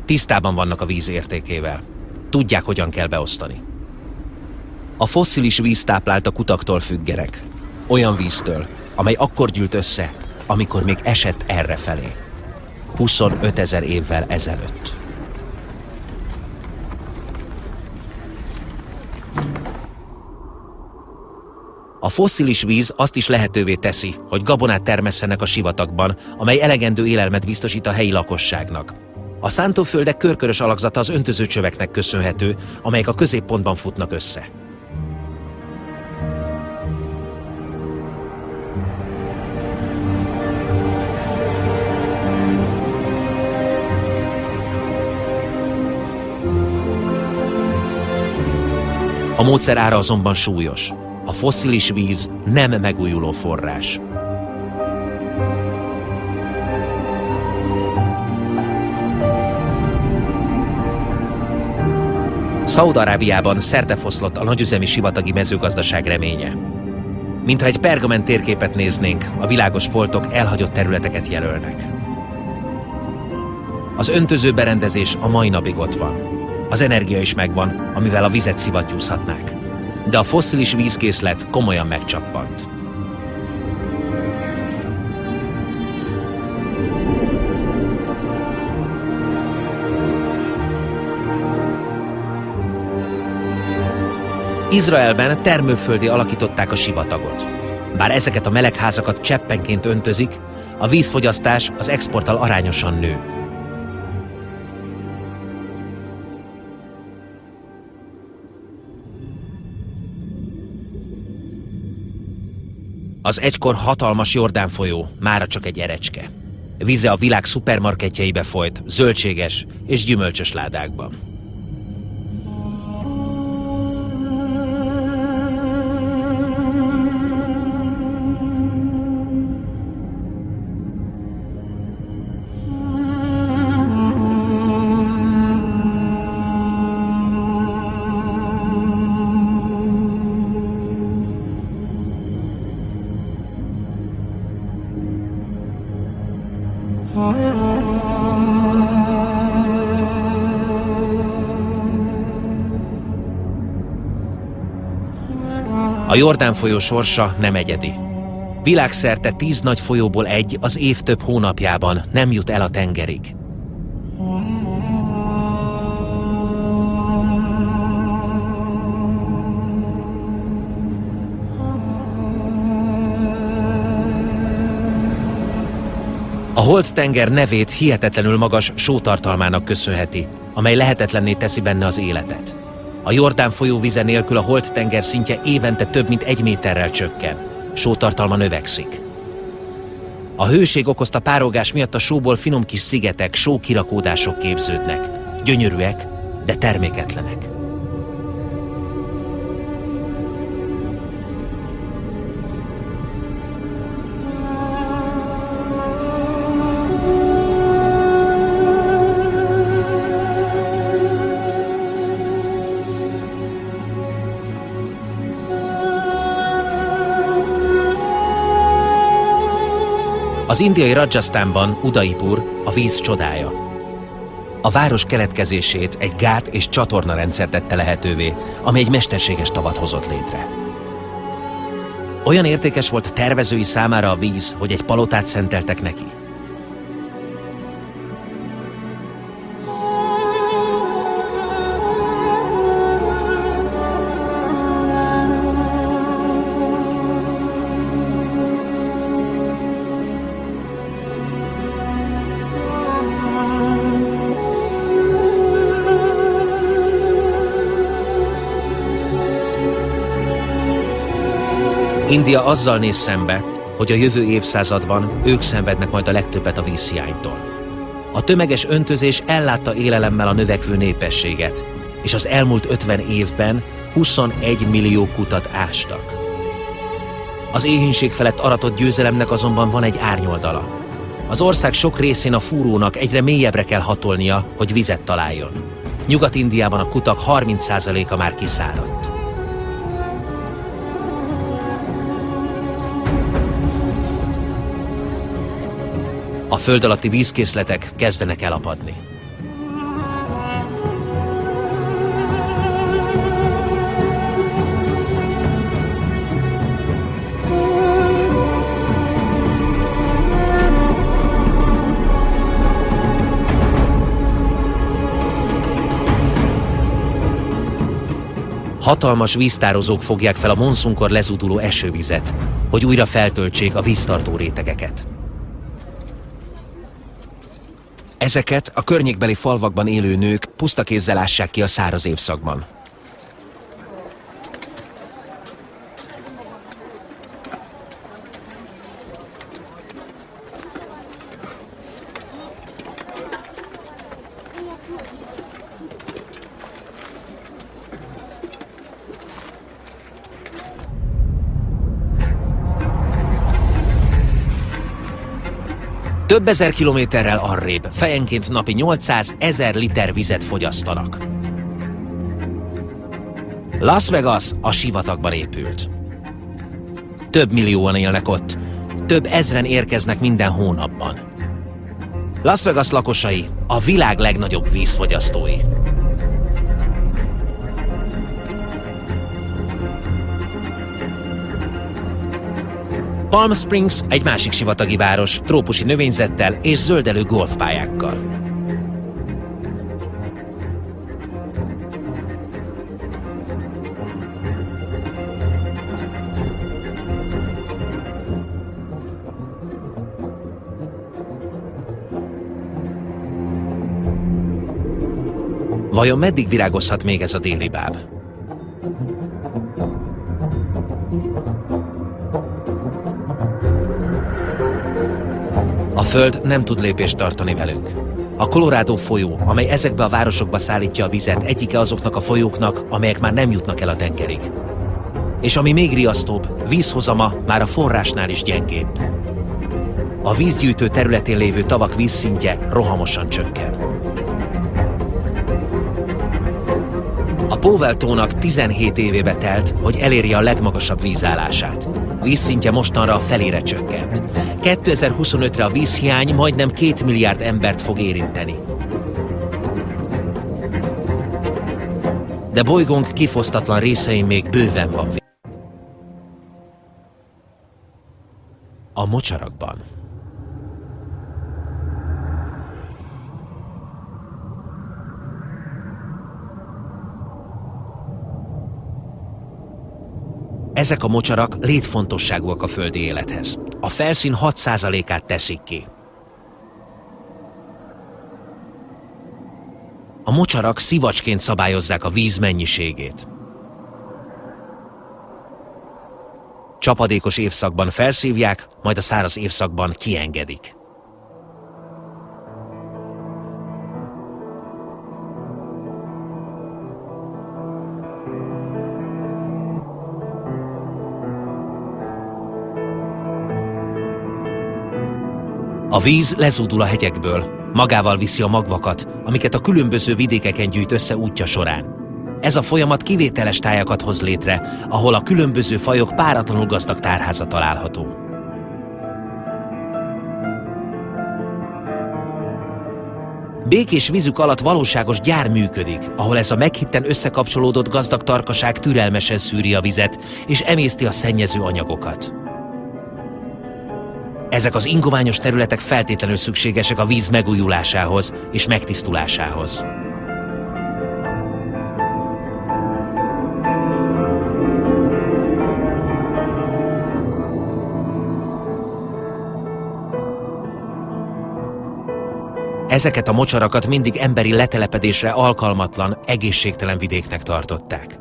Tisztában vannak a víz értékével. Tudják, hogyan kell beosztani. A fosszilis víz táplált a kutaktól függenek. Olyan víztől, amely akkor gyűlt össze, amikor még esett errefelé. 25 000 évvel ezelőtt. A fosszilis víz azt is lehetővé teszi, hogy gabonát termesszenek a sivatagban, amely elegendő élelmet biztosít a helyi lakosságnak. A szántóföldek körkörös alakzata az öntözőcsöveknek köszönhető, amelyek a középpontban futnak össze. A módszer ára azonban súlyos. A fosszilis víz nem megújuló forrás. Szaúd-Arábiában szertefoszlott a nagyüzemi sivatagi mezőgazdaság reménye. Mintha egy pergament térképet néznénk, a világos foltok elhagyott területeket jelölnek. Az öntöző berendezés a mai napig ott van. Az energia is megvan, amivel a vizet szivattyúzhatnák. De a fosszilis vízkészlet komolyan megcsappant. Izraelben termőfölddé alakították a sivatagot. Bár ezeket a melegházakat cseppenként öntözik, a vízfogyasztás az exporttal arányosan nő. Az egykor hatalmas Jordán folyó mára csak egy erecske. Víze a világ szupermarketjeibe folyt, zöldséges és gyümölcsös ládákban. A Jordán folyó sorsa nem egyedi. Világszerte 10 nagy folyóból egy az év több hónapjában nem jut el a tengerig. A Holt-tenger nevét hihetetlenül magas sótartalmának köszönheti, amely lehetetlenné teszi benne az életet. A Jordán folyó vize nélkül a Holt-tenger szintje évente több mint 1 méterrel csökken. Sótartalma növekszik. A hőség okozta párolgás miatt a sóból finom kis szigetek, sókirakódások képződnek. Gyönyörűek, de terméketlenek. Az indiai Rajasztánban Udaipur a víz csodája. A város keletkezését egy gát- és csatornarendszer tette lehetővé, ami egy mesterséges tavat hozott létre. Olyan értékes volt a tervezői számára a víz, hogy egy palotát szenteltek neki. India azzal néz szembe, hogy a jövő évszázadban ők szenvednek majd a legtöbbet a vízhiánytól. A tömeges öntözés ellátta élelemmel a növekvő népességet, és az elmúlt 50 évben 21 millió kutat ástak. Az éhínség felett aratott győzelemnek azonban van egy árnyoldala. Az ország sok részén a fúrónak egyre mélyebbre kell hatolnia, hogy vizet találjon. Nyugat-Indiában a kutak 30%-a már kiszáradt. A föld alatti vízkészletek kezdenek elapadni. Hatalmas víztározók fogják fel a monszunkor lezúduló esővizet, hogy újra feltöltsék a víztartó rétegeket. Ezeket a környékbeli falvakban élő nők puszta kézzel ássák ki a száraz évszakban. Több ezer kilométerrel arrébb fejenként napi 800 000 liter vizet fogyasztanak. Las Vegas a sivatagban épült. Több millióan élnek ott, több ezren érkeznek minden hónapban. Las Vegas lakosai a világ legnagyobb vízfogyasztói. Palm Springs egy másik sivatagi város, trópusi növényzettel és zöldelő golfpályákkal. Vajon meddig virágozhat még ez a déli báb? A Föld nem tud lépést tartani velünk. A Colorado folyó, amely ezekbe a városokba szállítja a vizet, egyike azoknak a folyóknak, amelyek már nem jutnak el a tengerig. És ami még riasztóbb, vízhozama már a forrásnál is gyengébb. A vízgyűjtő területén lévő tavak vízszintje rohamosan csökken. A Powell-tónak 17 évébe telt, hogy elérje a legmagasabb vízállását. Vízszintje mostanra a felére csökkent. 2025-re a vízhiány majdnem 2 milliárd embert fog érinteni. De bolygónk kifosztatlan részein még bőven van víz. a mocsarakban. Ezek a mocsarak létfontosságúak a földi élethez. A felszín 6%-át teszik ki. A mocsarak szivacsként szabályozzák a víz mennyiségét. Csapadékos évszakban felszívják, majd a száraz évszakban kiengedik. A víz lezúdul a hegyekből, magával viszi a magvakat, amiket a különböző vidékeken gyűjt össze útja során. Ez a folyamat kivételes tájakat hoz létre, ahol a különböző fajok páratlanul gazdag tárháza található. Békés vízük alatt valóságos gyár működik, ahol ez a meghitten összekapcsolódott gazdag tarkaság türelmesen szűri a vizet, és emészti a szennyező anyagokat. Ezek az ingoványos területek feltétlenül szükségesek a víz megújulásához és megtisztulásához. Ezeket a mocsarakat mindig emberi letelepedésre alkalmatlan, egészségtelen vidéknek tartották.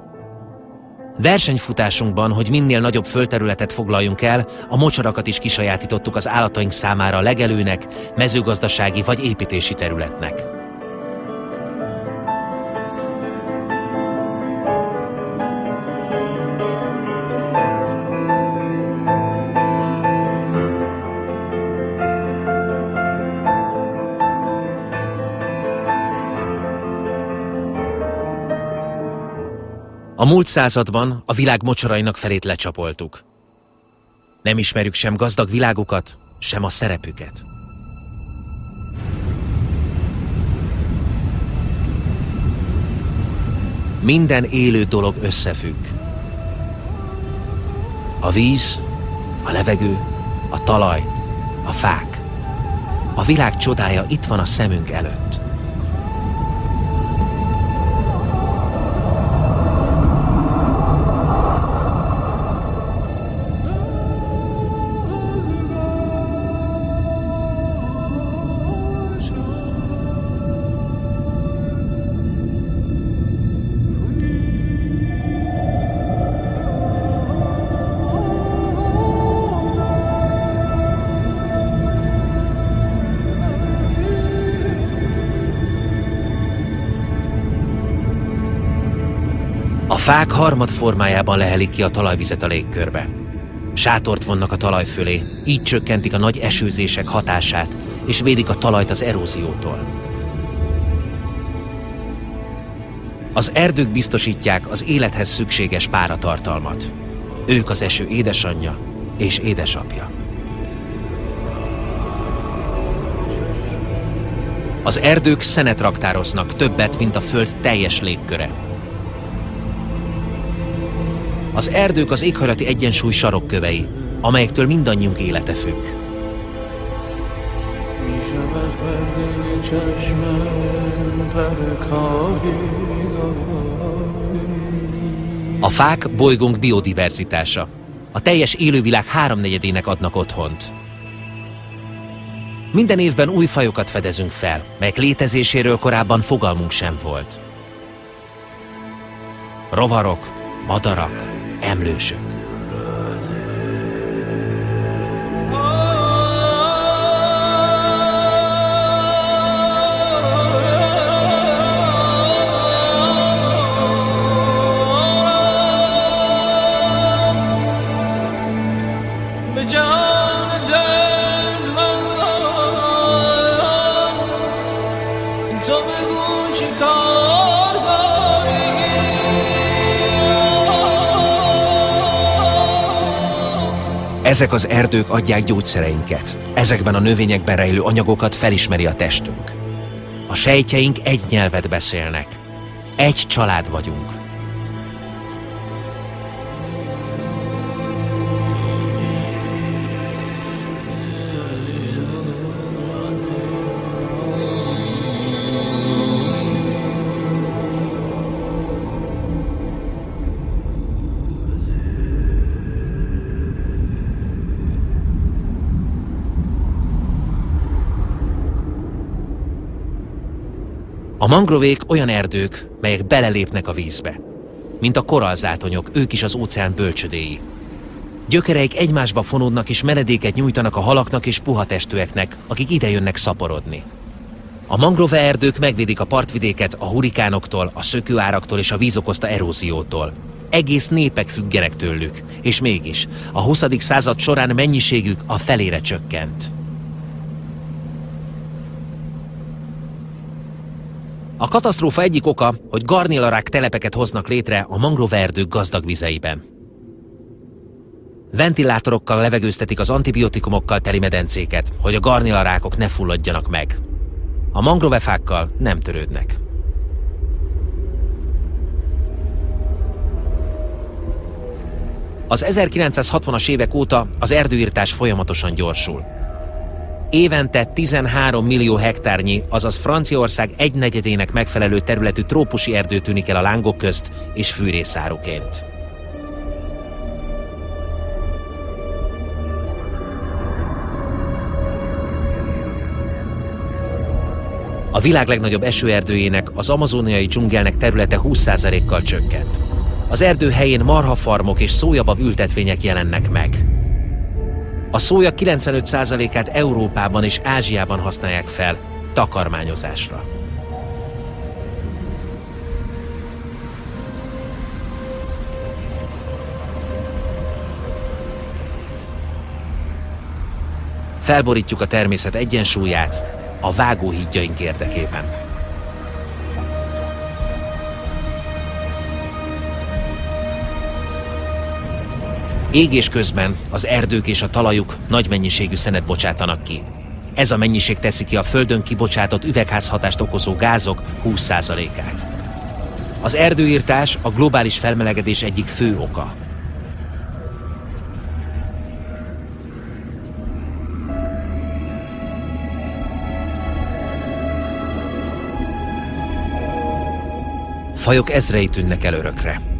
Versenyfutásunkban, hogy minél nagyobb földterületet foglaljunk el, a mocsarakat is kisajátítottuk az állataink számára legelőnek, mezőgazdasági vagy építési területnek. A múlt században a világ mocsarainak felét lecsapoltuk. Nem ismerjük sem gazdag világukat, sem a szerepüket. Minden élő dolog összefügg. A víz, a levegő, a talaj, a fák. A világ csodája itt van a szemünk előtt. A fák harmad formájában lehelik ki a talajvizet a légkörbe. Sátort vonnak a talaj fölé, így csökkentik a nagy esőzések hatását, és védik a talajt az eróziótól. Az erdők biztosítják az élethez szükséges páratartalmat. Ők az eső édesanyja és édesapja. Az erdők szenet raktároznak, többet, mint a föld teljes légköre. Az erdők az éghajlati egyensúly sarokkövei, amelyektől mindannyiunk élete függ. A fák bolygónk biodiverzitása. A teljes élővilág 3/4-ének adnak otthont. Minden évben új fajokat fedezünk fel, melyek létezéséről korábban fogalmunk sem volt. Rovarok, madarak, emlősök. Ezek az erdők adják gyógyszereinket. Ezekben a növényekben rejlő anyagokat felismeri a testünk. A sejtjeink egy nyelvet beszélnek. Egy család vagyunk. A mangrovék olyan erdők, melyek belelépnek a vízbe. Mint a korallzátonyok, ők is az óceán bölcsödéi. Gyökereik egymásba fonódnak és menedéket nyújtanak a halaknak és puhatestűeknek, akik idejönnek szaporodni. A mangrove erdők megvédik a partvidéket a hurikánoktól, a szökőáraktól és a víz okozta eróziótól. Egész népek függenek tőlük, és mégis a 20. század során mennyiségük a felére csökkent. A katasztrófa egyik oka, hogy garnélarák telepeket hoznak létre a mangrove erdők gazdag vizeiben. Ventilátorokkal levegőztetik az antibiotikumokkal teli medencéket, hogy a garnélarákok ne fulladjanak meg. A mangrovefákkal nem törődnek. Az 1960-as évek óta az erdőirtás folyamatosan gyorsul. Évente 13 millió hektárnyi, azaz Franciaország egynegyedének megfelelő területű trópusi erdő tűnik el a lángok közt és fűrészáruként. A világ legnagyobb esőerdőjének, az amazóniai dzsungelnek területe 20%-kal csökkent. Az erdő helyén marhafarmok és szójabab ültetvények jelennek meg. A szója 95%-át Európában és Ázsiában használják fel takarmányozásra. Felborítjuk a természet egyensúlyát a vágóhídjaink érdekében. Égés közben az erdők és a talajuk nagy mennyiségű szenet bocsátanak ki. Ez a mennyiség teszi ki a Földön kibocsátott üvegházhatást okozó gázok 20%-át. Az erdőirtás a globális felmelegedés egyik fő oka. Fajok ezrei tűnnek el örökre.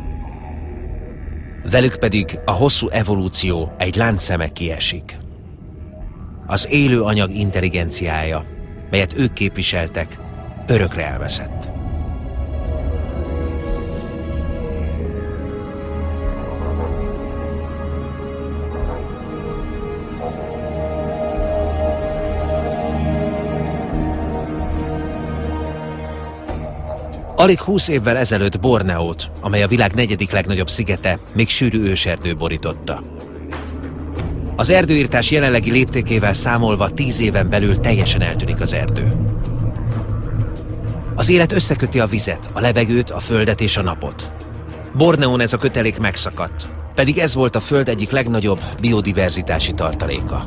Velük pedig a hosszú evolúció egy láncszeme kiesik. Az élő anyag intelligenciája, melyet ők képviseltek, örökre elveszett. Alig 20 évvel ezelőtt Borneót, amely a világ 4. legnagyobb szigete, még sűrű őserdő borította. Az erdőirtás jelenlegi léptékével számolva 10 éven belül teljesen eltűnik az erdő. Az élet összeköti a vizet, a levegőt, a földet és a napot. Borneón ez a kötelék megszakadt, pedig ez volt a Föld egyik legnagyobb biodiverzitási tartaléka.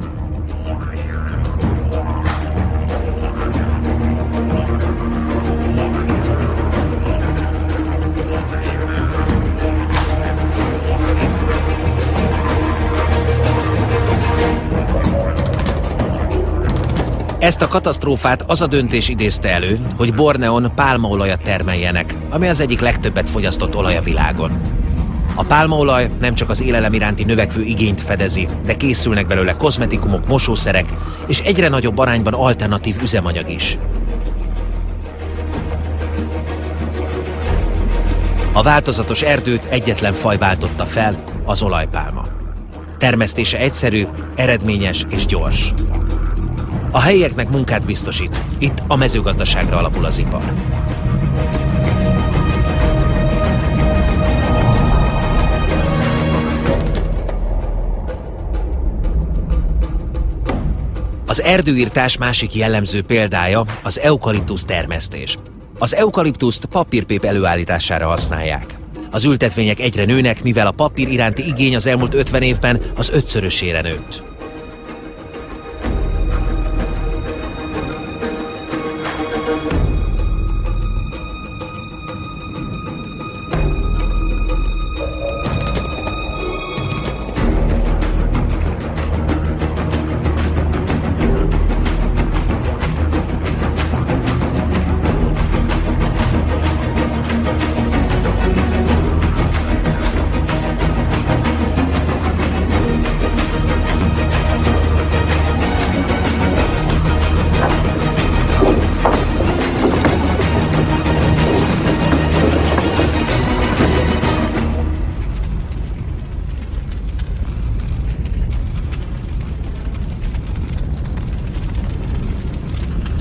Ezt a katasztrófát az a döntés idézte elő, hogy Borneón pálmaolajat termeljenek, ami az egyik legtöbbet fogyasztott olaj a világon. A pálmaolaj nem csak az élelem iránti növekvő igényt fedezi, de készülnek belőle kozmetikumok, mosószerek és egyre nagyobb arányban alternatív üzemanyag is. A változatos erdőt egyetlen faj váltotta fel, az olajpálma. Termesztése egyszerű, eredményes és gyors. A helyieknek munkát biztosít. Itt a mezőgazdaságra alapul az ipar. Az erdőirtás másik jellemző példája az eukaliptusz termesztés. Az eukaliptuszt papírpép előállítására használják. Az ültetvények egyre nőnek, mivel a papír iránti igény az elmúlt 50 évben az 5-szörösére nőtt.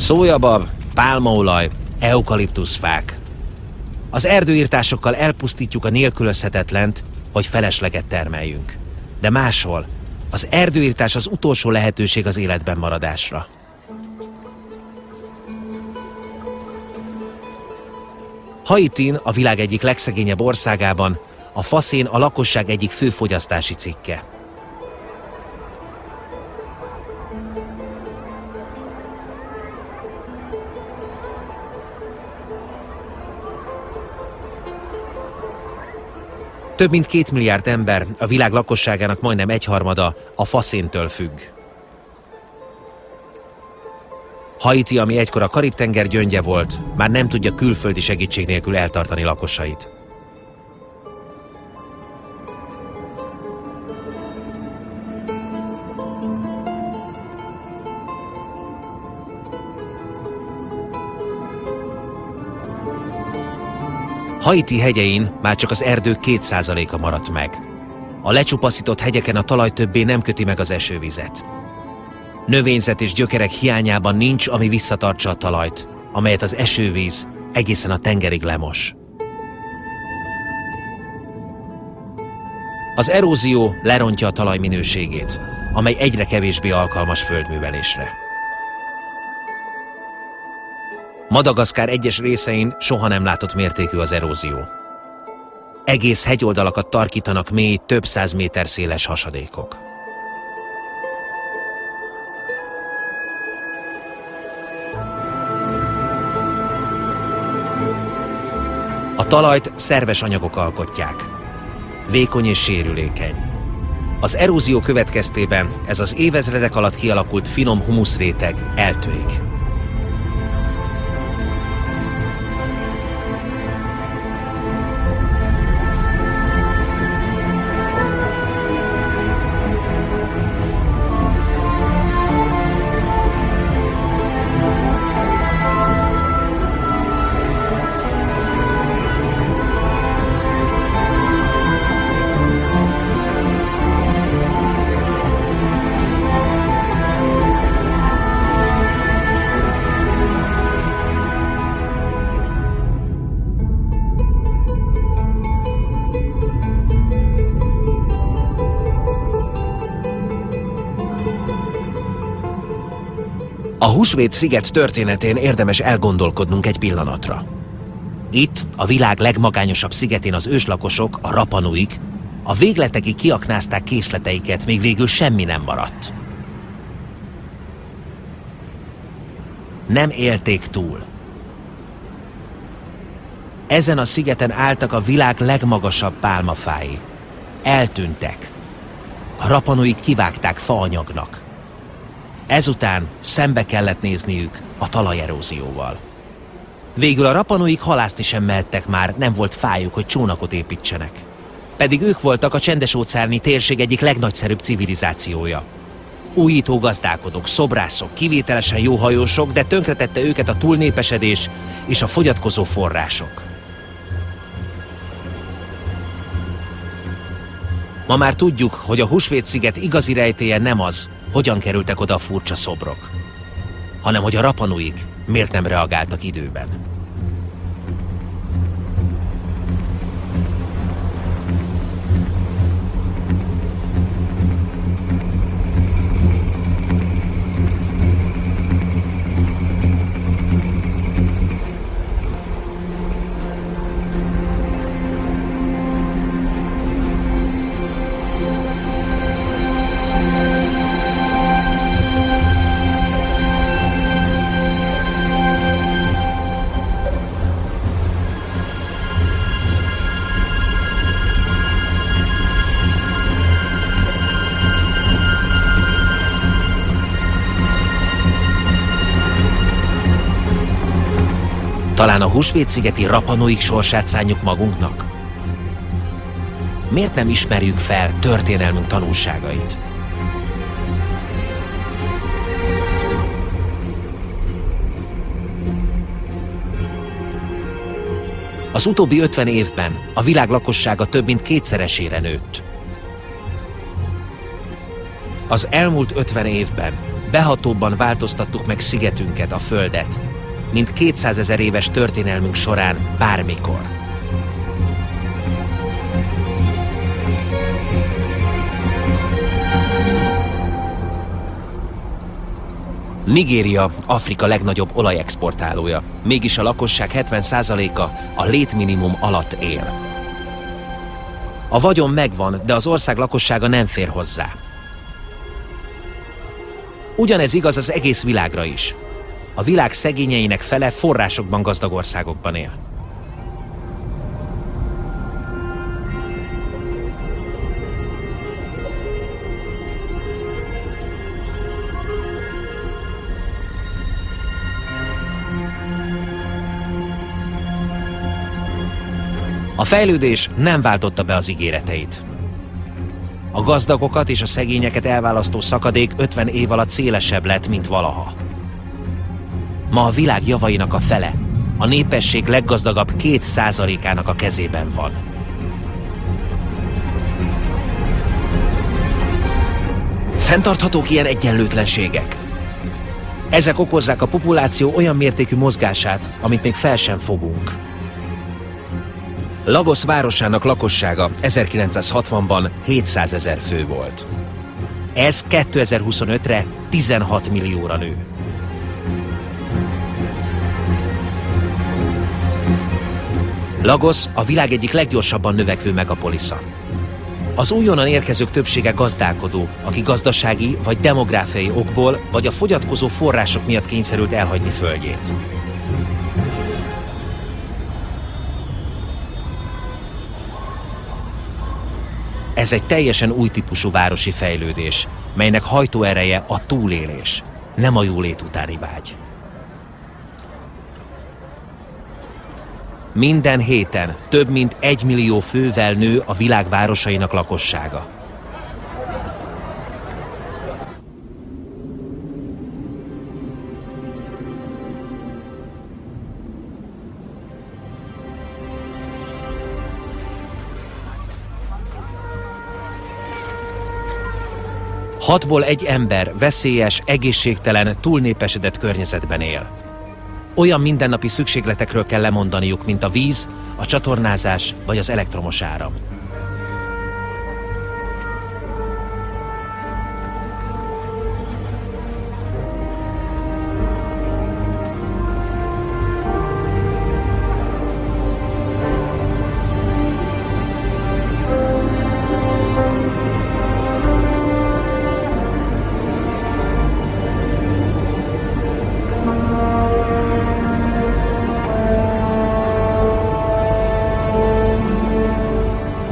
Szójabab, pálmaolaj, eukaliptuszfák. Az erdőirtásokkal elpusztítjuk a nélkülözhetetlent, hogy felesleget termeljünk. De máshol az erdőirtás az utolsó lehetőség az életben maradásra. Haitin, a világ egyik legszegényebb országában, a faszén a lakosság egyik fő fogyasztási cikke. Több mint 2 milliárd ember, a világ lakosságának majdnem 1/3 a faszéntől függ. Haiti, ami egykor a Karib-tenger gyöngye volt, már nem tudja külföldi segítség nélkül eltartani lakosait. Haiti hegyein már csak az erdők 2%-a maradt meg. A lecsupaszított hegyeken a talaj többé nem köti meg az esővizet. Növényzet és gyökerek hiányában nincs, ami visszatartsa a talajt, amelyet az esővíz egészen a tengerig lemos. Az erózió lerontja a talaj minőségét, amely egyre kevésbé alkalmas földművelésre. Madagaszkár egyes részein soha nem látott mértékű az erózió. Egész hegyoldalakat tarkítanak mély, több 100 méter széles hasadékok. A talajt szerves anyagok alkotják. Vékony és sérülékeny. Az erózió következtében ez az évezredek alatt kialakult finom humuszréteg eltörik. A Húsvét-sziget történetén érdemes elgondolkodnunk egy pillanatra. Itt, a világ legmagányosabb szigetén az őslakosok, a rapanuik, a végletekig kiaknázták készleteiket, még végül semmi nem maradt. Nem élték túl. Ezen a szigeten álltak a világ legmagasabb pálmafái. Eltűntek. A rapanuik kivágták faanyagnak. Ezután szembe kellett nézniük a talajerózióval. Végül a rapanuik halászni sem mehettek már, nem volt fájuk, hogy csónakot építsenek. Pedig ők voltak a csendes-óceáni térség egyik legnagyszerűbb civilizációja. Újító gazdálkodók, szobrászok, kivételesen jó hajósok, de tönkretette őket a túlnépesedés és a fogyatkozó források. Ma már tudjuk, hogy a Húsvét-sziget igazi rejtélye nem az, hogyan kerültek oda a furcsa szobrok, hanem hogy a rapanuik miért nem reagáltak időben. Talán a Húsvét-szigeti rapanuik sorsát szánjuk magunknak? Miért nem ismerjük fel történelmünk tanulságait? Az utóbbi 50 évben a világ lakossága több mint 2-szeresére nőtt. Az elmúlt 50 évben behatóbban változtattuk meg szigetünket, a Földet, mint 200 000 éves történelmünk során bármikor. Nigéria Afrika legnagyobb olajexportálója, mégis a lakosság 70%-a a létminimum alatt él. A vagyon megvan, de az ország lakossága nem fér hozzá. Ugyanez igaz az egész világra is. A világ szegényeinek fele forrásokban gazdag országokban él. A fejlődés nem váltotta be az ígéreteit. A gazdagokat és a szegényeket elválasztó szakadék 50 év alatt szélesebb lett, mint valaha. Ma a világ javainak a fele, a népesség leggazdagabb 2%-ának a kezében van. Fenntarthatók ilyen egyenlőtlenségek? Ezek okozzák a populáció olyan mértékű mozgását, amit még fel sem fogunk. Lagos városának lakossága 1960-ban 700 000 fő volt. Ez 2025-re 16 millióra nő. Lagos a világ egyik leggyorsabban növekvő megapolisza. Az újonnan érkezők többsége gazdálkodó, aki gazdasági vagy demográfiai okból, vagy a fogyatkozó források miatt kényszerült elhagyni földjét. Ez egy teljesen új típusú városi fejlődés, melynek hajtóereje a túlélés, nem a jólét utáni vágy. Minden héten több mint 1 millió fővel nő a világ városainak lakossága. Hatból egy ember veszélyes, egészségtelen, túlnépesedett környezetben él. Olyan mindennapi szükségletekről kell lemondaniuk, mint a víz, a csatornázás vagy az elektromos áram.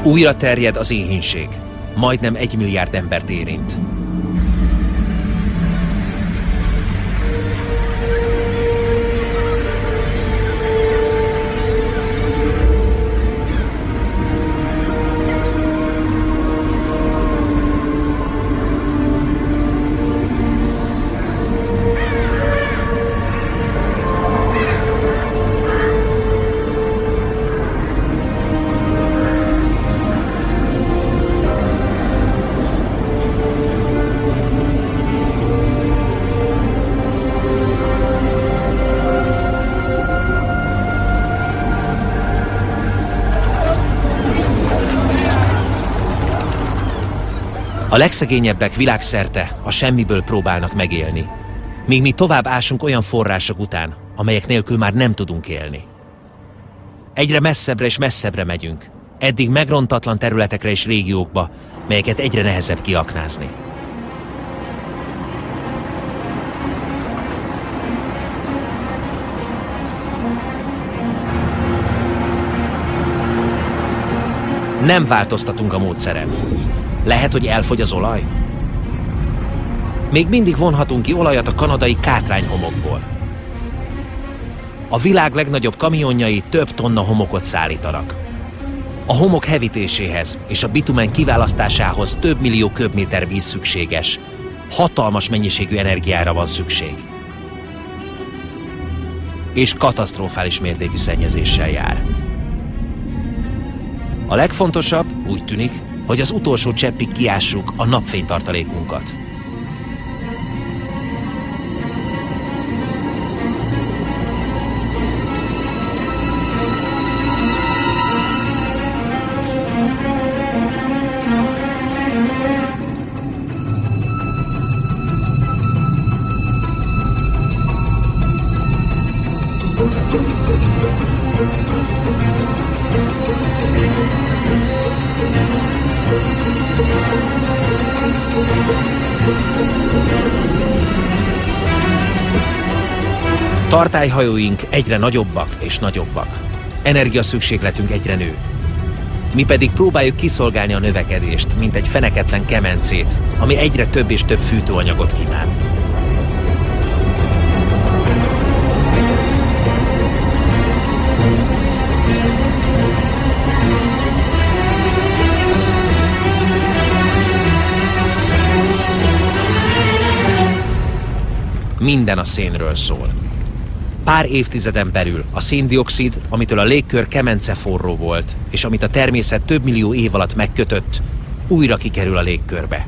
Újra terjed az éhínség. Majdnem 1 milliárd embert érint. A legszegényebbek világszerte a semmiből próbálnak megélni, míg mi tovább ásunk olyan források után, amelyek nélkül már nem tudunk élni. Egyre messzebbre és messzebbre megyünk, eddig megrontatlan területekre és régiókba, melyeket egyre nehezebb kiaknázni. Nem változtatunk a módszeren. Lehet, hogy elfogy az olaj? Még mindig vonhatunk ki olajat a kanadai kátrányhomokból. A világ legnagyobb kamionjai több tonna homokot szállítanak. A homok hevítéséhez és a bitumen kiválasztásához több millió köbméter víz szükséges. Hatalmas mennyiségű energiára van szükség. És katasztrofális mértékű szennyezéssel jár. A legfontosabb, úgy tűnik, hogy az utolsó cseppig kiássuk a napfénytartalékunkat. Tartályhajóink egyre nagyobbak és nagyobbak. Energiaszükségletünk egyre nő. Mi pedig próbáljuk kiszolgálni a növekedést, mint egy feneketlen kemencét, ami egyre több és több fűtőanyagot kíván. Minden a szénről szól. Pár évtizeden belül a széndioxid, amitől a légkör kemence forró volt, és amit a természet több millió év alatt megkötött, újra kikerül a légkörbe.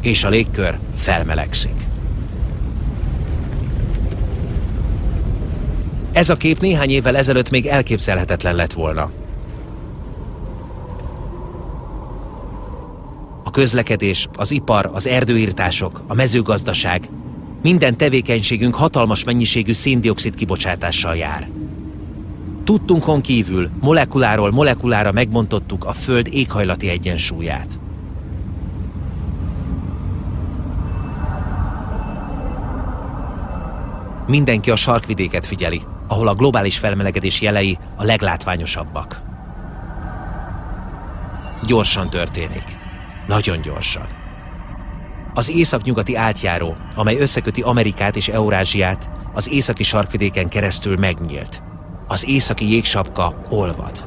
És a légkör felmelegszik. Ez a kép néhány évvel ezelőtt még elképzelhetetlen lett volna. A közlekedés, az ipar, az erdőirtások, a mezőgazdaság, minden tevékenységünk hatalmas mennyiségű széndioxid kibocsátással jár. Tudtunkon kívül molekuláról molekulára megbontottuk a Föld éghajlati egyensúlyát. Mindenki a sarkvidéket figyeli, ahol a globális felmelegedés jelei a leglátványosabbak. Gyorsan történik. Nagyon gyorsan. Az északnyugati átjáró, amely összeköti Amerikát és Eurázsiát, az északi sarkvidéken keresztül megnyílt. Az északi jégsapka olvad.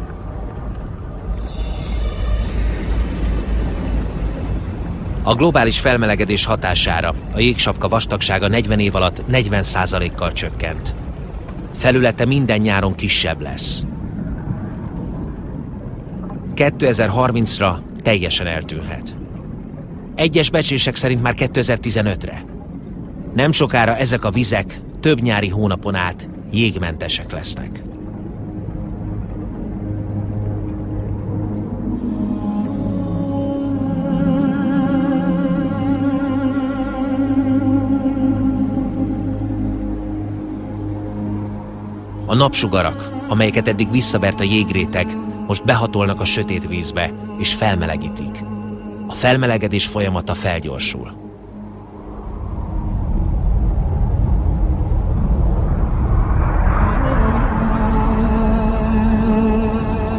A globális felmelegedés hatására a jégsapka vastagsága 40 év alatt 40%-kal csökkent. Felülete minden nyáron kisebb lesz. 2030-ra teljesen eltűnhet. Egyes becslések szerint már 2015-re. Nem sokára ezek a vizek több nyári hónapon át jégmentesek lesznek. A napsugarak, amelyeket eddig visszavert a jégréteg, most behatolnak a sötét vízbe és felmelegítik. A felmelegedés folyamata felgyorsul.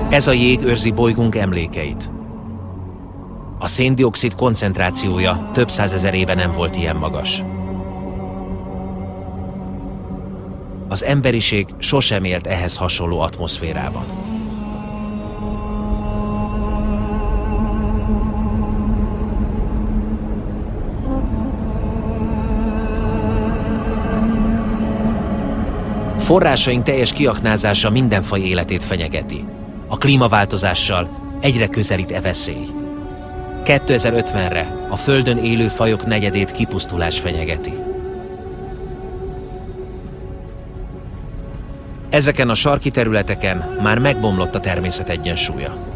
Ez a jég őrzi bolygónk emlékeit. A széndioxid koncentrációja több százezer éve nem volt ilyen magas. Az emberiség sosem élt ehhez hasonló atmoszférában. Forrásaink teljes kiaknázása minden faj életét fenyegeti. A klímaváltozással egyre közelít e veszély. 2050-re a Földön élő fajok negyedét kipusztulás fenyegeti. Ezeken a sarki területeken már megbomlott a természet egyensúlya.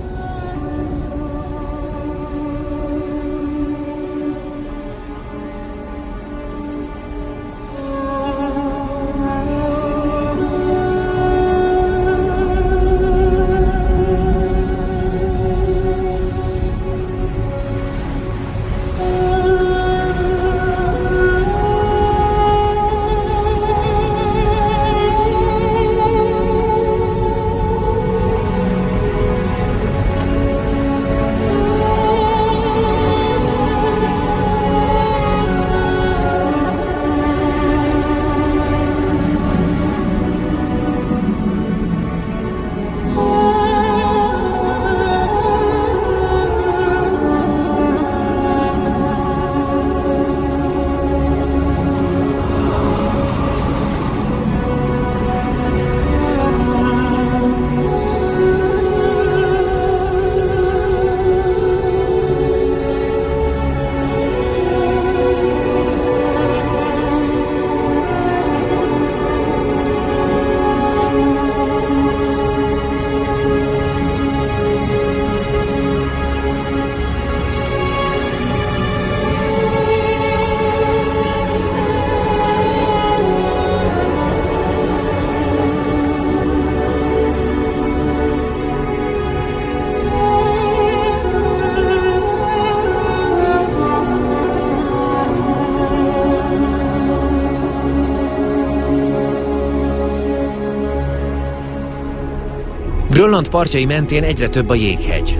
Grönland partjai mentén egyre több a jéghegy.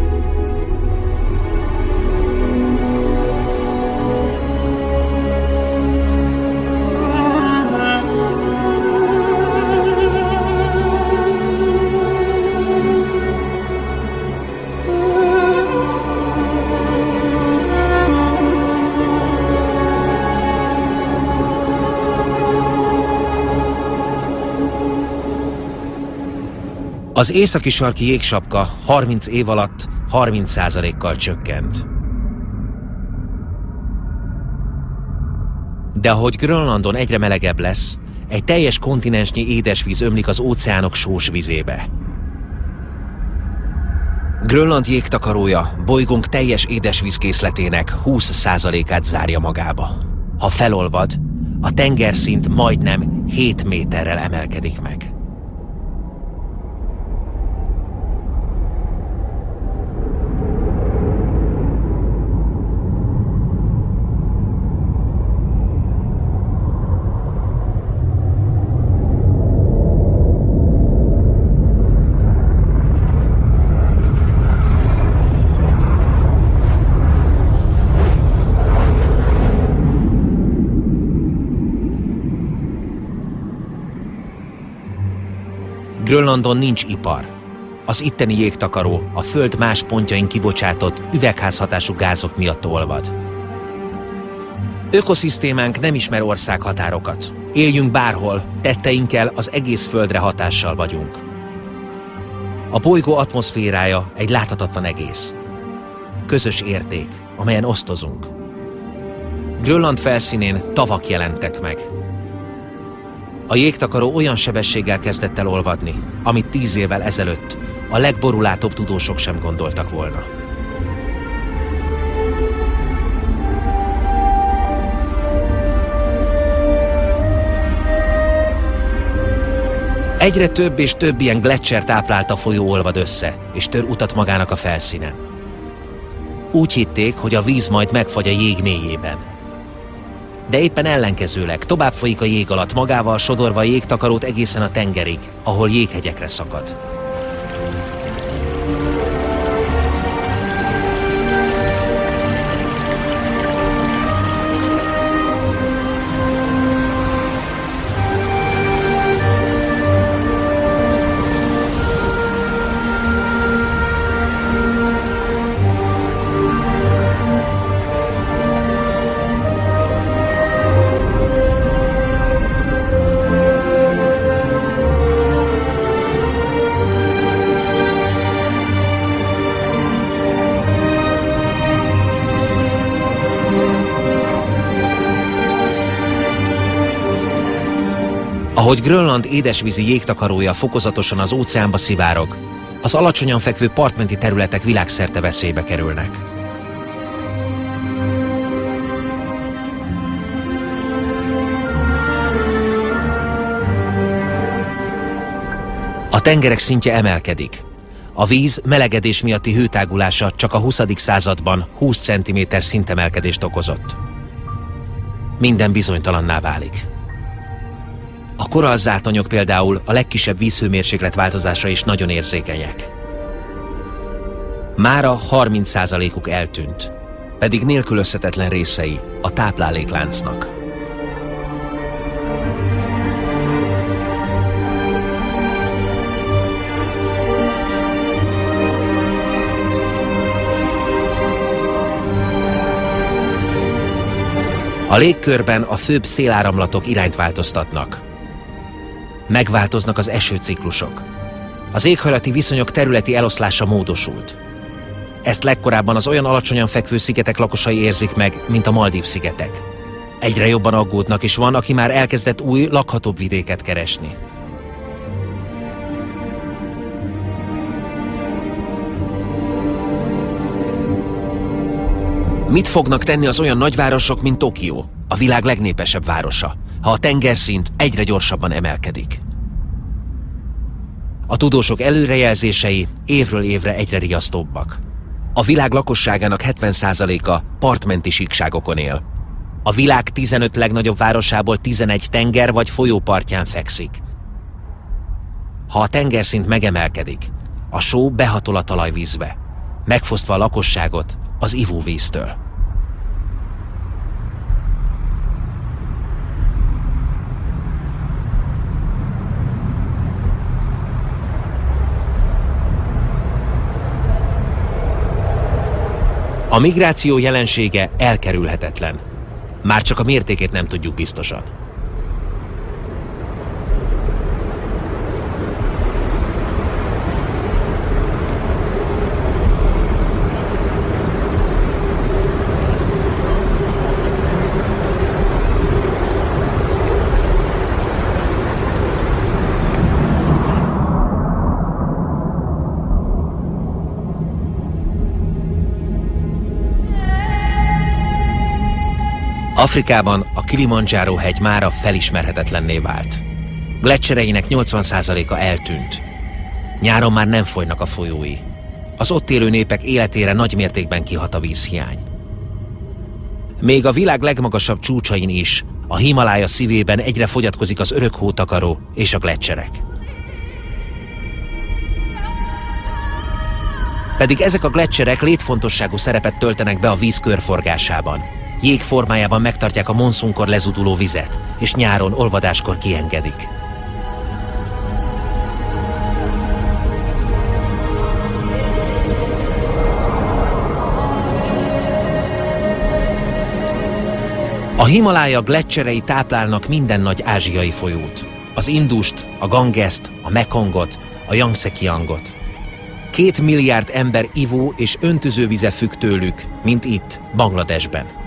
Az északi sarki jégsapka 30 év alatt 30%-kal csökkent. De ahogy Grönlandon egyre melegebb lesz, egy teljes kontinensnyi édesvíz ömlik az óceánok sós vizébe. Grönland jégtakarója bolygónk teljes édesvízkészletének 20%-át zárja magába. Ha felolvad, a tengerszint majdnem 7 méterrel emelkedik meg. Grönlandon nincs ipar. Az itteni jégtakaró a föld más pontjain kibocsátott üvegházhatású gázok miatt olvad. Ökoszisztémánk nem ismer országhatárokat. Éljünk bárhol, tetteinkkel az egész földre hatással vagyunk. A bolygó atmoszférája egy láthatatlan egész. Közös érték, amelyen osztozunk. Grönland felszínén tavak jelentek meg. A jégtakaró olyan sebességgel kezdett el olvadni, amit 10 évvel ezelőtt a legborulátóbb tudósok sem gondoltak volna. Egyre több és több ilyen gletscher táplálta folyó olvad össze, és tör utat magának a felszínen. Úgy hitték, hogy a víz majd megfagy a jég mélyében. De éppen ellenkezőleg tovább folyik a jég alatt, magával sodorva a jégtakarót egészen a tengerig, ahol jéghegyekre szakad. Ahogy Grönland édesvízi jégtakarója fokozatosan az óceánba szivárog, az alacsonyan fekvő partmenti területek világszerte veszélybe kerülnek. A tengerek szintje emelkedik. A víz melegedés miatti hőtágulása csak a 20. században 20 cm szintemelkedést okozott. Minden bizonytalanná válik. A korallzátonyok például a legkisebb vízhőmérséklet változásra is nagyon érzékenyek. Mára 30%-uk eltűnt, pedig nélkülözhetetlen részei a táplálékláncnak. A légkörben a főbb széláramlatok irányt változtatnak. Megváltoznak az esőciklusok. Az éghajlati viszonyok területi eloszlása módosult. Ezt legkorábban az olyan alacsonyan fekvő szigetek lakosai érzik meg, mint a Maldív-szigetek. Egyre jobban aggódnak, és van, aki már elkezdett új, lakhatóbb vidéket keresni. Mit fognak tenni az olyan nagyvárosok, mint Tokió, a világ legnépesebb városa, ha a tengerszint egyre gyorsabban emelkedik? A tudósok előrejelzései évről évre egyre riasztóbbak. A világ lakosságának 70%-a partmenti síkságokon él. A világ 15 legnagyobb városából 11 tenger vagy folyópartján fekszik. Ha a tengerszint megemelkedik, A só behatol a talajvízbe, megfosztva a lakosságot az ivóvíztől. A migráció jelensége elkerülhetetlen. Már csak a mértékét nem tudjuk biztosan. Afrikában a Kilimandzsáró hegy mára felismerhetetlenné vált. Gleccsereinek 80%-a eltűnt. Nyáron már nem folynak a folyói. Az ott élő népek életére nagy mértékben kihat a vízhiány. Még a világ legmagasabb csúcsain is, a Himalája szívében egyre fogyatkozik az örök hótakaró és a gleccserek. Pedig ezek a gleccserek létfontosságú szerepet töltenek be a víz körforgásában. Jég formájában megtartják a monszunkor lezuduló vizet, és nyáron olvadáskor kiengedik. A Himalája gleccserei táplálnak minden nagy ázsiai folyót. Az Indust, a Gangeszt, a Mekongot, a Yangtze-kiangot. 2 milliárd ember ivó- és öntözővize függ tőlük, mint itt, Bangladesben.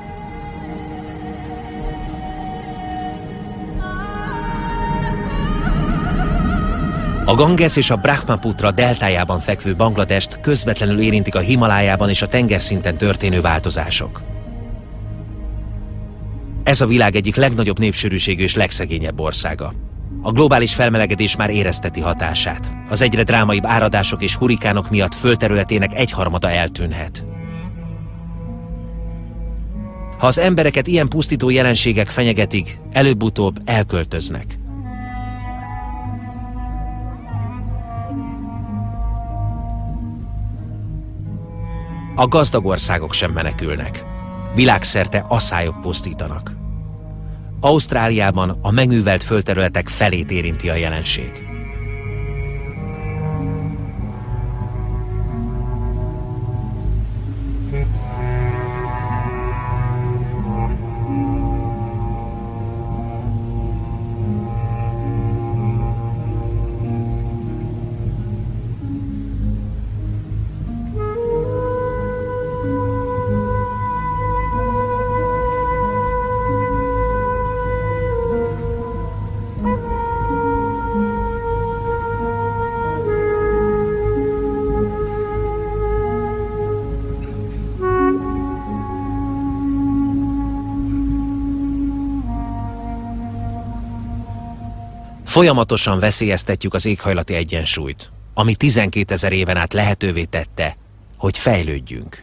A Ganges és a Brahmaputra deltájában fekvő Bangladest közvetlenül érintik a Himalájában és a tengerszinten történő változások. Ez a világ egyik legnagyobb népsűrűségű és legszegényebb országa. A globális felmelegedés már érezteti hatását. Az egyre drámaibb áradások és hurikánok miatt földterületének 1/3 eltűnhet. Ha az embereket ilyen pusztító jelenségek fenyegetik, előbb-utóbb elköltöznek. A gazdag országok sem menekülnek. Világszerte asszályok pusztítanak. Ausztráliában a megművelt földterületek felét érinti a jelenség. Folyamatosan veszélyeztetjük az éghajlati egyensúlyt, ami 12 000 éven át lehetővé tette, hogy fejlődjünk.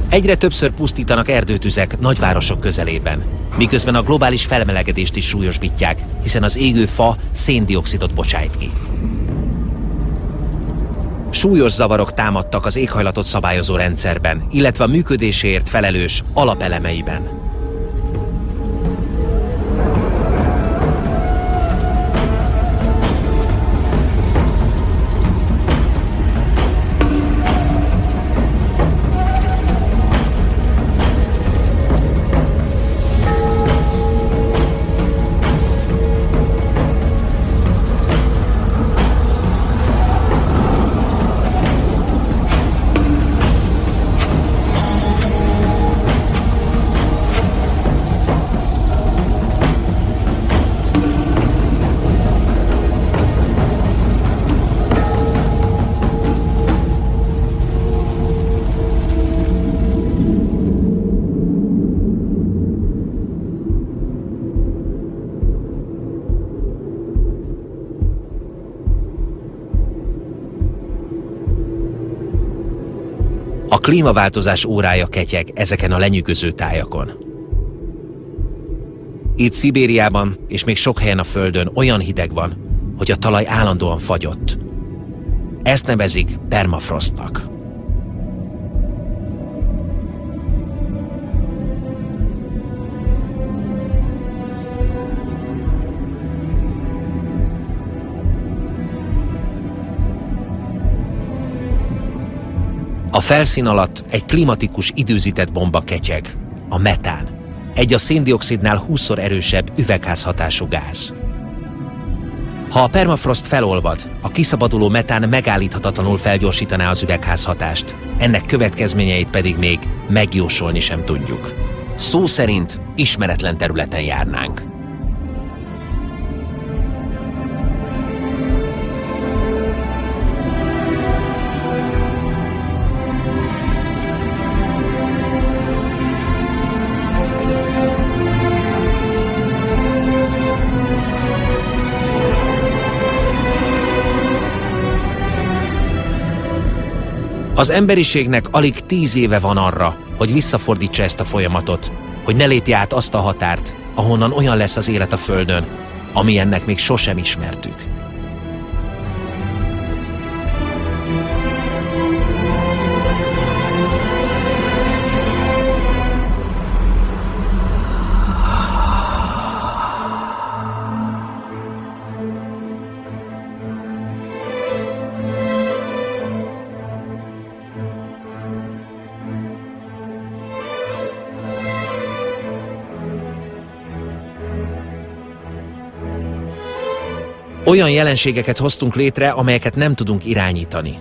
Egyre többször pusztítanak erdőtüzek nagyvárosok közelében, miközben a globális felmelegedést is súlyosbítják, hiszen az égő fa szén-dioxidot bocsájt ki. Súlyos zavarok támadtak az éghajlatot szabályozó rendszerben, illetve a működéséért felelős alapelemeiben. A klímaváltozás órája ketyeg ezeken a lenyűgöző tájakon. Itt Szibériában és még sok helyen a Földön olyan hideg van, hogy a talaj állandóan fagyott. Ezt nevezik permafrostnak. A felszín alatt egy klimatikus időzített bomba ketyeg, a metán. Egy a széndioxidnál 20-szor erősebb üvegházhatású gáz. Ha a permafrost felolvad, a kiszabaduló metán megállíthatatlanul felgyorsítaná az üvegházhatást, ennek következményeit pedig még megjósolni sem tudjuk. Szó szerint ismeretlen területen járnánk. Az emberiségnek alig 10 éve van arra, hogy visszafordítsa ezt a folyamatot, hogy ne lépje át azt a határt, ahonnan olyan lesz az élet a Földön, amilyennek még sosem ismertük. Olyan jelenségeket hoztunk létre, amelyeket nem tudunk irányítani.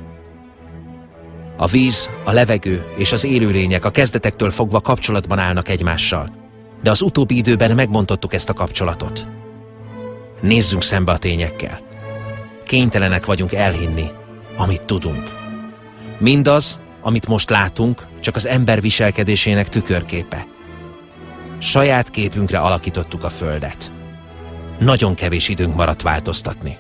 A víz, a levegő és az élőlények a kezdetektől fogva kapcsolatban állnak egymással, de az utóbbi időben megbontottuk ezt a kapcsolatot. Nézzünk szembe a tényekkel. Kénytelenek vagyunk elhinni, amit tudunk. Mindaz, amit most látunk, csak az ember viselkedésének tükörképe. Saját képünkre alakítottuk a Földet. Nagyon kevés időnk maradt változtatni.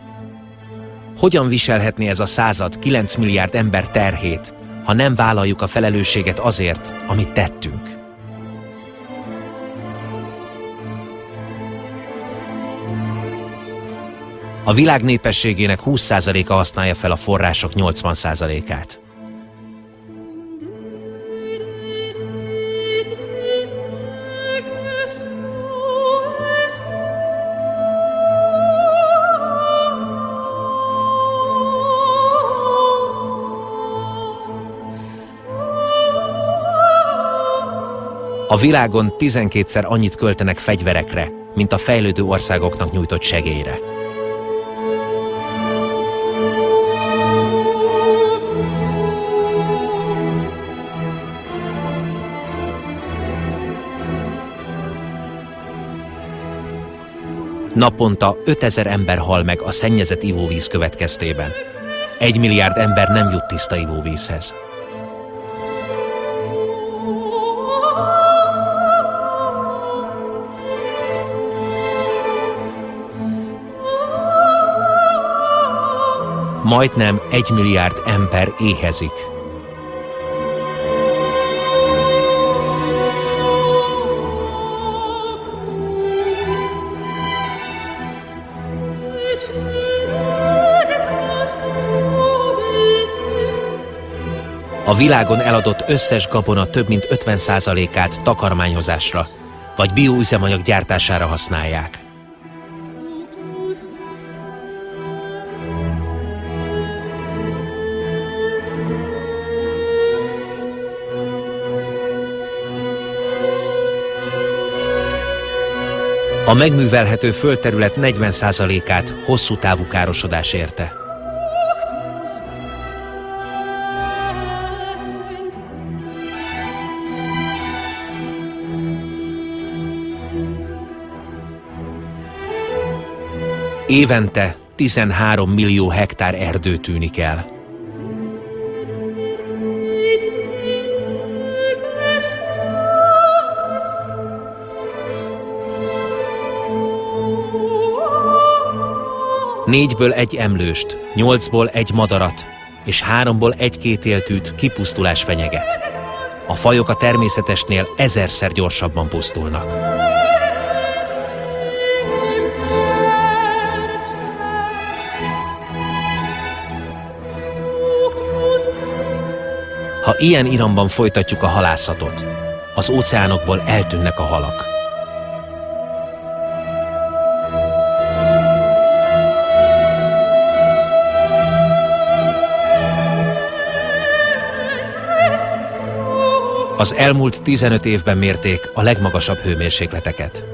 Hogyan viselhetné ez a század 9 milliárd ember terhét, ha nem vállaljuk a felelősséget azért, amit tettünk? A világ népességének 20%-a használja fel a források 80%-át. A világon 12-szer annyit költenek fegyverekre, mint a fejlődő országoknak nyújtott segélyre. Naponta 5000 ember hal meg a szennyezett ivóvíz következtében. 1 milliárd ember nem jut tiszta ivóvízhez. Majdnem 1 milliárd ember éhezik. A világon eladott összes gabona több mint 50%-át takarmányozásra vagy bioüzemanyag gyártására használják. A megművelhető földterület 40%-át hosszú távú károsodás érte. Évente 13 millió hektár erdő tűnik el. Négyből egy emlőst, 8-ból egy madarat, és 3-ból 1-2 éltűt kipusztulás fenyeget. A fajok a természetesnél 1000-szer gyorsabban pusztulnak. Ha ilyen iramban folytatjuk a halászatot, az óceánokból eltűnnek a halak. Az elmúlt 15 évben mérték a legmagasabb hőmérsékleteket.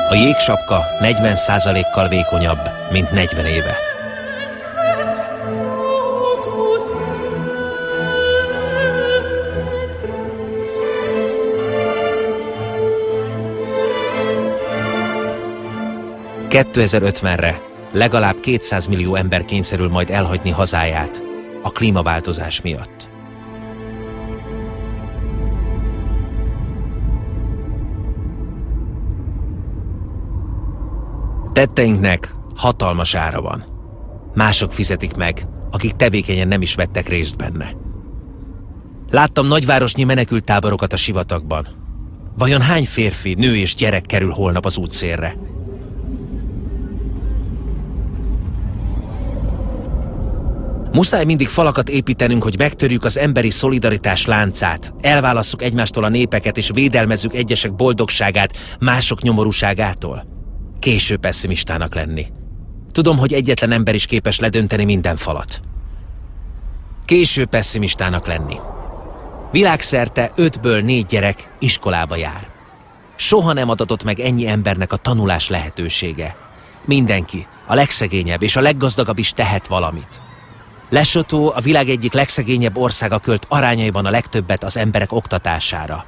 A jégsapka 40%-kal vékonyabb, mint 40 éve. ...2050-re legalább 200 millió ember kényszerül majd elhagyni hazáját a klímaváltozás miatt. Tetteinknek hatalmas ára van. Mások fizetik meg, akik tevékenyen nem is vettek részt benne. Láttam nagyvárosnyi menekülttáborokat a sivatagban. Vajon hány férfi, nő és gyerek kerül holnap az útszélre? Muszáj mindig falakat építenünk, hogy megtörjük az emberi szolidaritás láncát, elválasszuk egymástól a népeket és védelmezzük egyesek boldogságát mások nyomorúságától. Késő pesszimistának lenni. Tudom, hogy egyetlen ember is képes ledönteni minden falat. Késő pesszimistának lenni. Világszerte 5-ből 4 gyerek iskolába jár. Soha nem adatott meg ennyi embernek a tanulás lehetősége. Mindenki, a legszegényebb és a leggazdagabb is tehet valamit. Lesotho, a világ egyik legszegényebb országa, költ arányaiban a legtöbbet az emberek oktatására.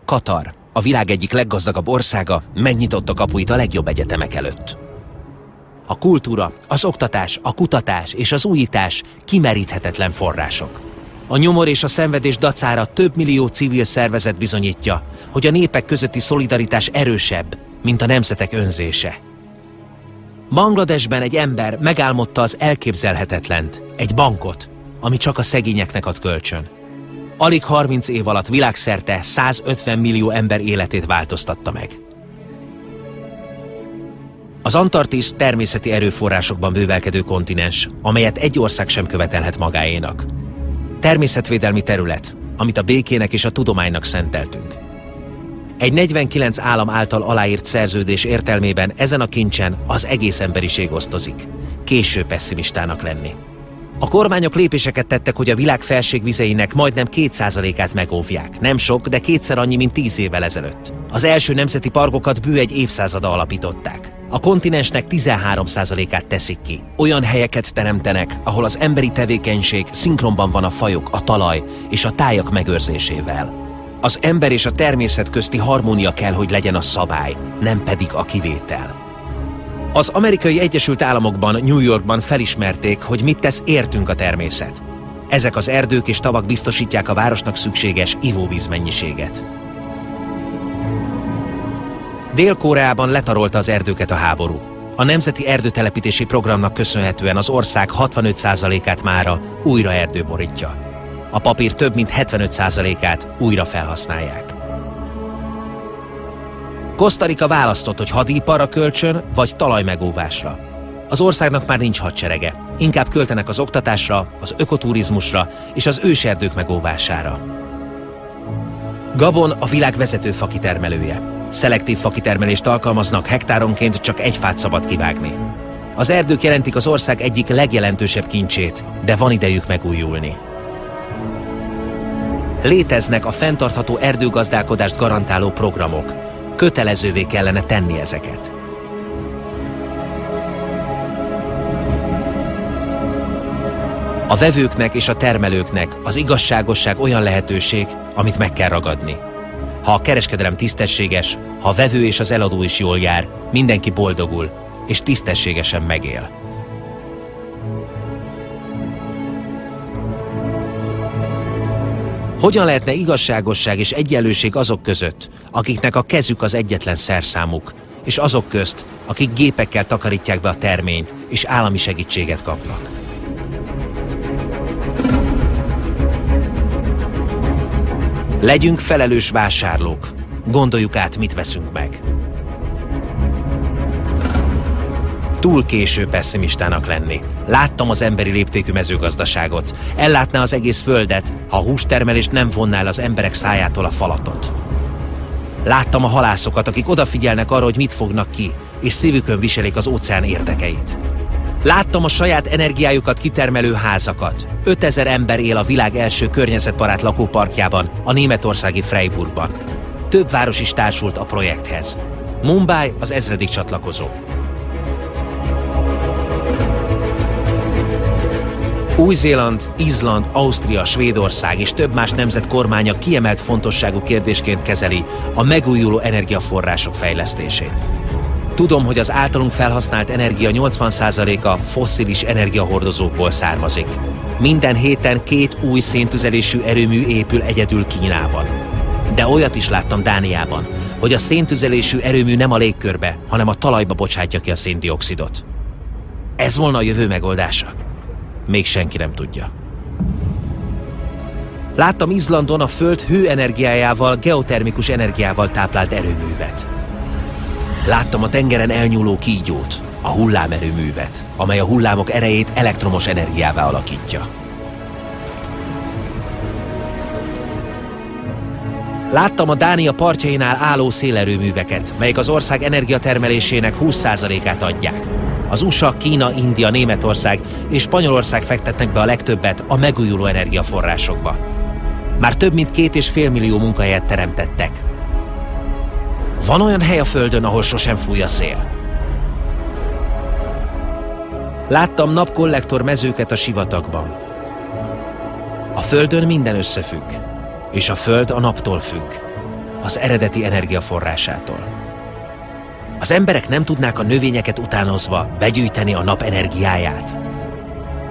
Katar, a világ egyik leggazdagabb országa, megnyitotta kapuit a legjobb egyetemek előtt. A kultúra, az oktatás, a kutatás és az újítás kimeríthetetlen források. A nyomor és a szenvedés dacára több millió civil szervezet bizonyítja, hogy a népek közötti szolidaritás erősebb, mint a nemzetek önzése. Bangladesben egy ember megálmodta az elképzelhetetlent, egy bankot, ami csak a szegényeknek ad kölcsön. Alig 30 év alatt világszerte 150 millió ember életét változtatta meg. Az Antarktisz természeti erőforrásokban bővelkedő kontinens, amelyet egy ország sem követelhet magáénak. Természetvédelmi terület, amit a békének és a tudománynak szenteltünk. Egy 49 állam által aláírt szerződés értelmében ezen a kincsen az egész emberiség osztozik. Késő pesszimistának lenni. A kormányok lépéseket tettek, hogy a világ felségvizeinek majdnem 2%-át megóvják. Nem sok, de 2-szer annyi, mint 10 évvel ezelőtt. Az első nemzeti parkokat bő egy évszázada alapították. A kontinensnek 13%-át teszik ki. Olyan helyeket teremtenek, ahol az emberi tevékenység szinkronban van a fajok, a talaj és a tájak megőrzésével. Az ember és a természet közti harmónia kell, hogy legyen a szabály, nem pedig a kivétel. Az Amerikai Egyesült Államokban, New Yorkban felismerték, hogy mit tesz értünk a természet. Ezek az erdők és tavak biztosítják a városnak szükséges ivóvíz mennyiséget. Dél-Koreában letarolta az erdőket a háború. A Nemzeti Erdőtelepítési Programnak köszönhetően az ország 65%-át mára újra erdő borítja. A papír több mint 75%-át újra felhasználják. Costa Rica választott, hogy hadiparra költsön, vagy talajmegóvásra. Az országnak már nincs hadserege, inkább költenek az oktatásra, az ökoturizmusra és az őserdők megóvására. Gabon a világ vezető fakitermelője. Szelektív fakitermelést alkalmaznak, hektáronként csak egy fát szabad kivágni. Az erdők jelentik az ország egyik legjelentősebb kincsét, de van idejük megújulni. Léteznek a fenntartható erdőgazdálkodást garantáló programok. Kötelezővé kellene tenni ezeket. A vevőknek és a termelőknek az igazságosság olyan lehetőség, amit meg kell ragadni. Ha a kereskedelem tisztességes, ha a vevő és az eladó is jól jár, mindenki boldogul és tisztességesen megél. Hogyan lehetne igazságosság és egyenlőség azok között, akiknek a kezük az egyetlen szerszámuk, és azok közt, akik gépekkel takarítják be a terményt, és állami segítséget kapnak? Legyünk felelős vásárlók, gondoljuk át, mit veszünk meg. Túl késő pesszimistának lenni. Láttam az emberi léptékű mezőgazdaságot. Ellátná az egész földet, ha a hústermelést nem vonná el az emberek szájától a falatot. Láttam a halászokat, akik odafigyelnek arra, hogy mit fognak ki, és szívükön viselik az óceán érdekeit. Láttam a saját energiájukat kitermelő házakat. 5000 ember él a világ első környezetbarát lakóparkjában, a németországi Freiburgban. Több város is társult a projekthez. Mumbai az 1000. csatlakozó. Új-Zéland, Izland, Ausztria, Svédország és több más nemzet kormánya kiemelt fontosságú kérdésként kezeli a megújuló energiaforrások fejlesztését. Tudom, hogy az általunk felhasznált energia 80%-a fosszilis energiahordozókból származik. Minden héten 2 új széntüzelésű erőmű épül egyedül Kínában. De olyat is láttam Dániában, hogy a széntüzelésű erőmű nem a légkörbe, hanem a talajba bocsátja ki a széndioxidot. Ez volna a jövő megoldása? Még senki nem tudja. Láttam Izlandon a föld hőenergiájával, geotermikus energiával táplált erőművet. Láttam a tengeren elnyúló kígyót, a hullámerőművet, amely a hullámok erejét elektromos energiává alakítja. Láttam a Dánia partjainál álló szélerőműveket, melyek az ország energiatermelésének 20%-át adják. Az USA, Kína, India, Németország és Spanyolország fektetnek be a legtöbbet a megújuló energiaforrásokba. Már több mint 2,5 millió munkahelyet teremtettek. Van olyan hely a Földön, ahol sosem fúj a szél. Láttam napkollektor mezőket a sivatagban. A Földön minden összefügg, és a Föld a naptól függ, az eredeti energiaforrásától. Az emberek nem tudnák a növényeket utánozva begyűjteni a nap energiáját.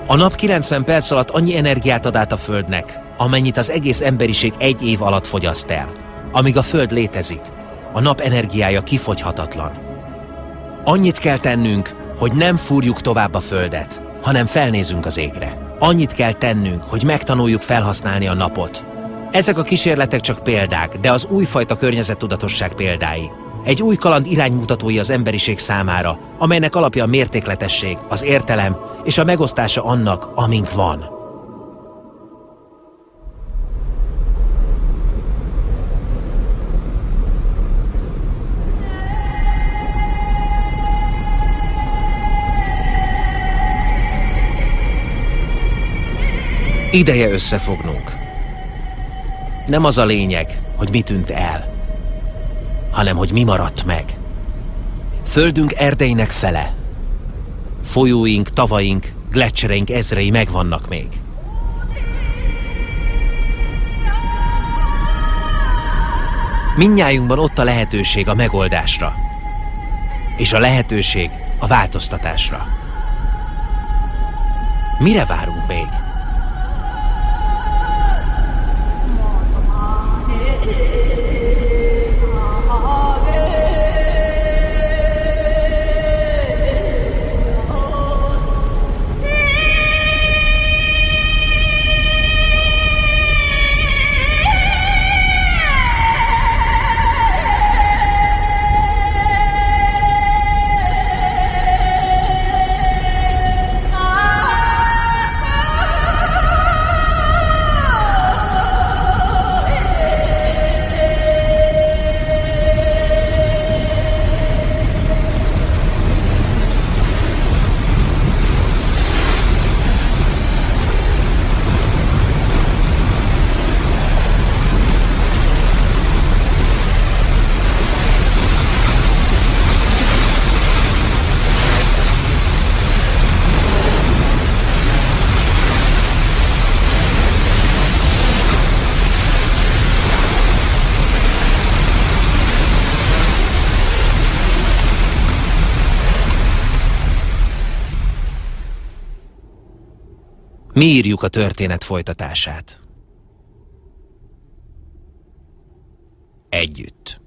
A nap 90 perc alatt annyi energiát ad át a Földnek, amennyit az egész emberiség 1 év alatt fogyaszt el. Amíg a Föld létezik, a nap energiája kifogyhatatlan. Annyit kell tennünk, hogy nem fúrjuk tovább a Földet, hanem felnézünk az égre. Annyit kell tennünk, hogy megtanuljuk felhasználni a napot. Ezek a kísérletek csak példák, de az újfajta környezettudatosság példái. Egy új kaland iránymutatói az emberiség számára, amelynek alapja a mértékletesség, az értelem és a megosztása annak, amink van. Ideje összefognunk. Nem az a lényeg, hogy mi tűnt el, hanem hogy mi maradt meg. Földünk erdeinek fele. Folyóink, tavaink, gleccsereink ezrei megvannak még. Mindnyájunkban ott a lehetőség a megoldásra, és a lehetőség a változtatásra. Mire várunk még? Mi írjuk a történet folytatását. együtt.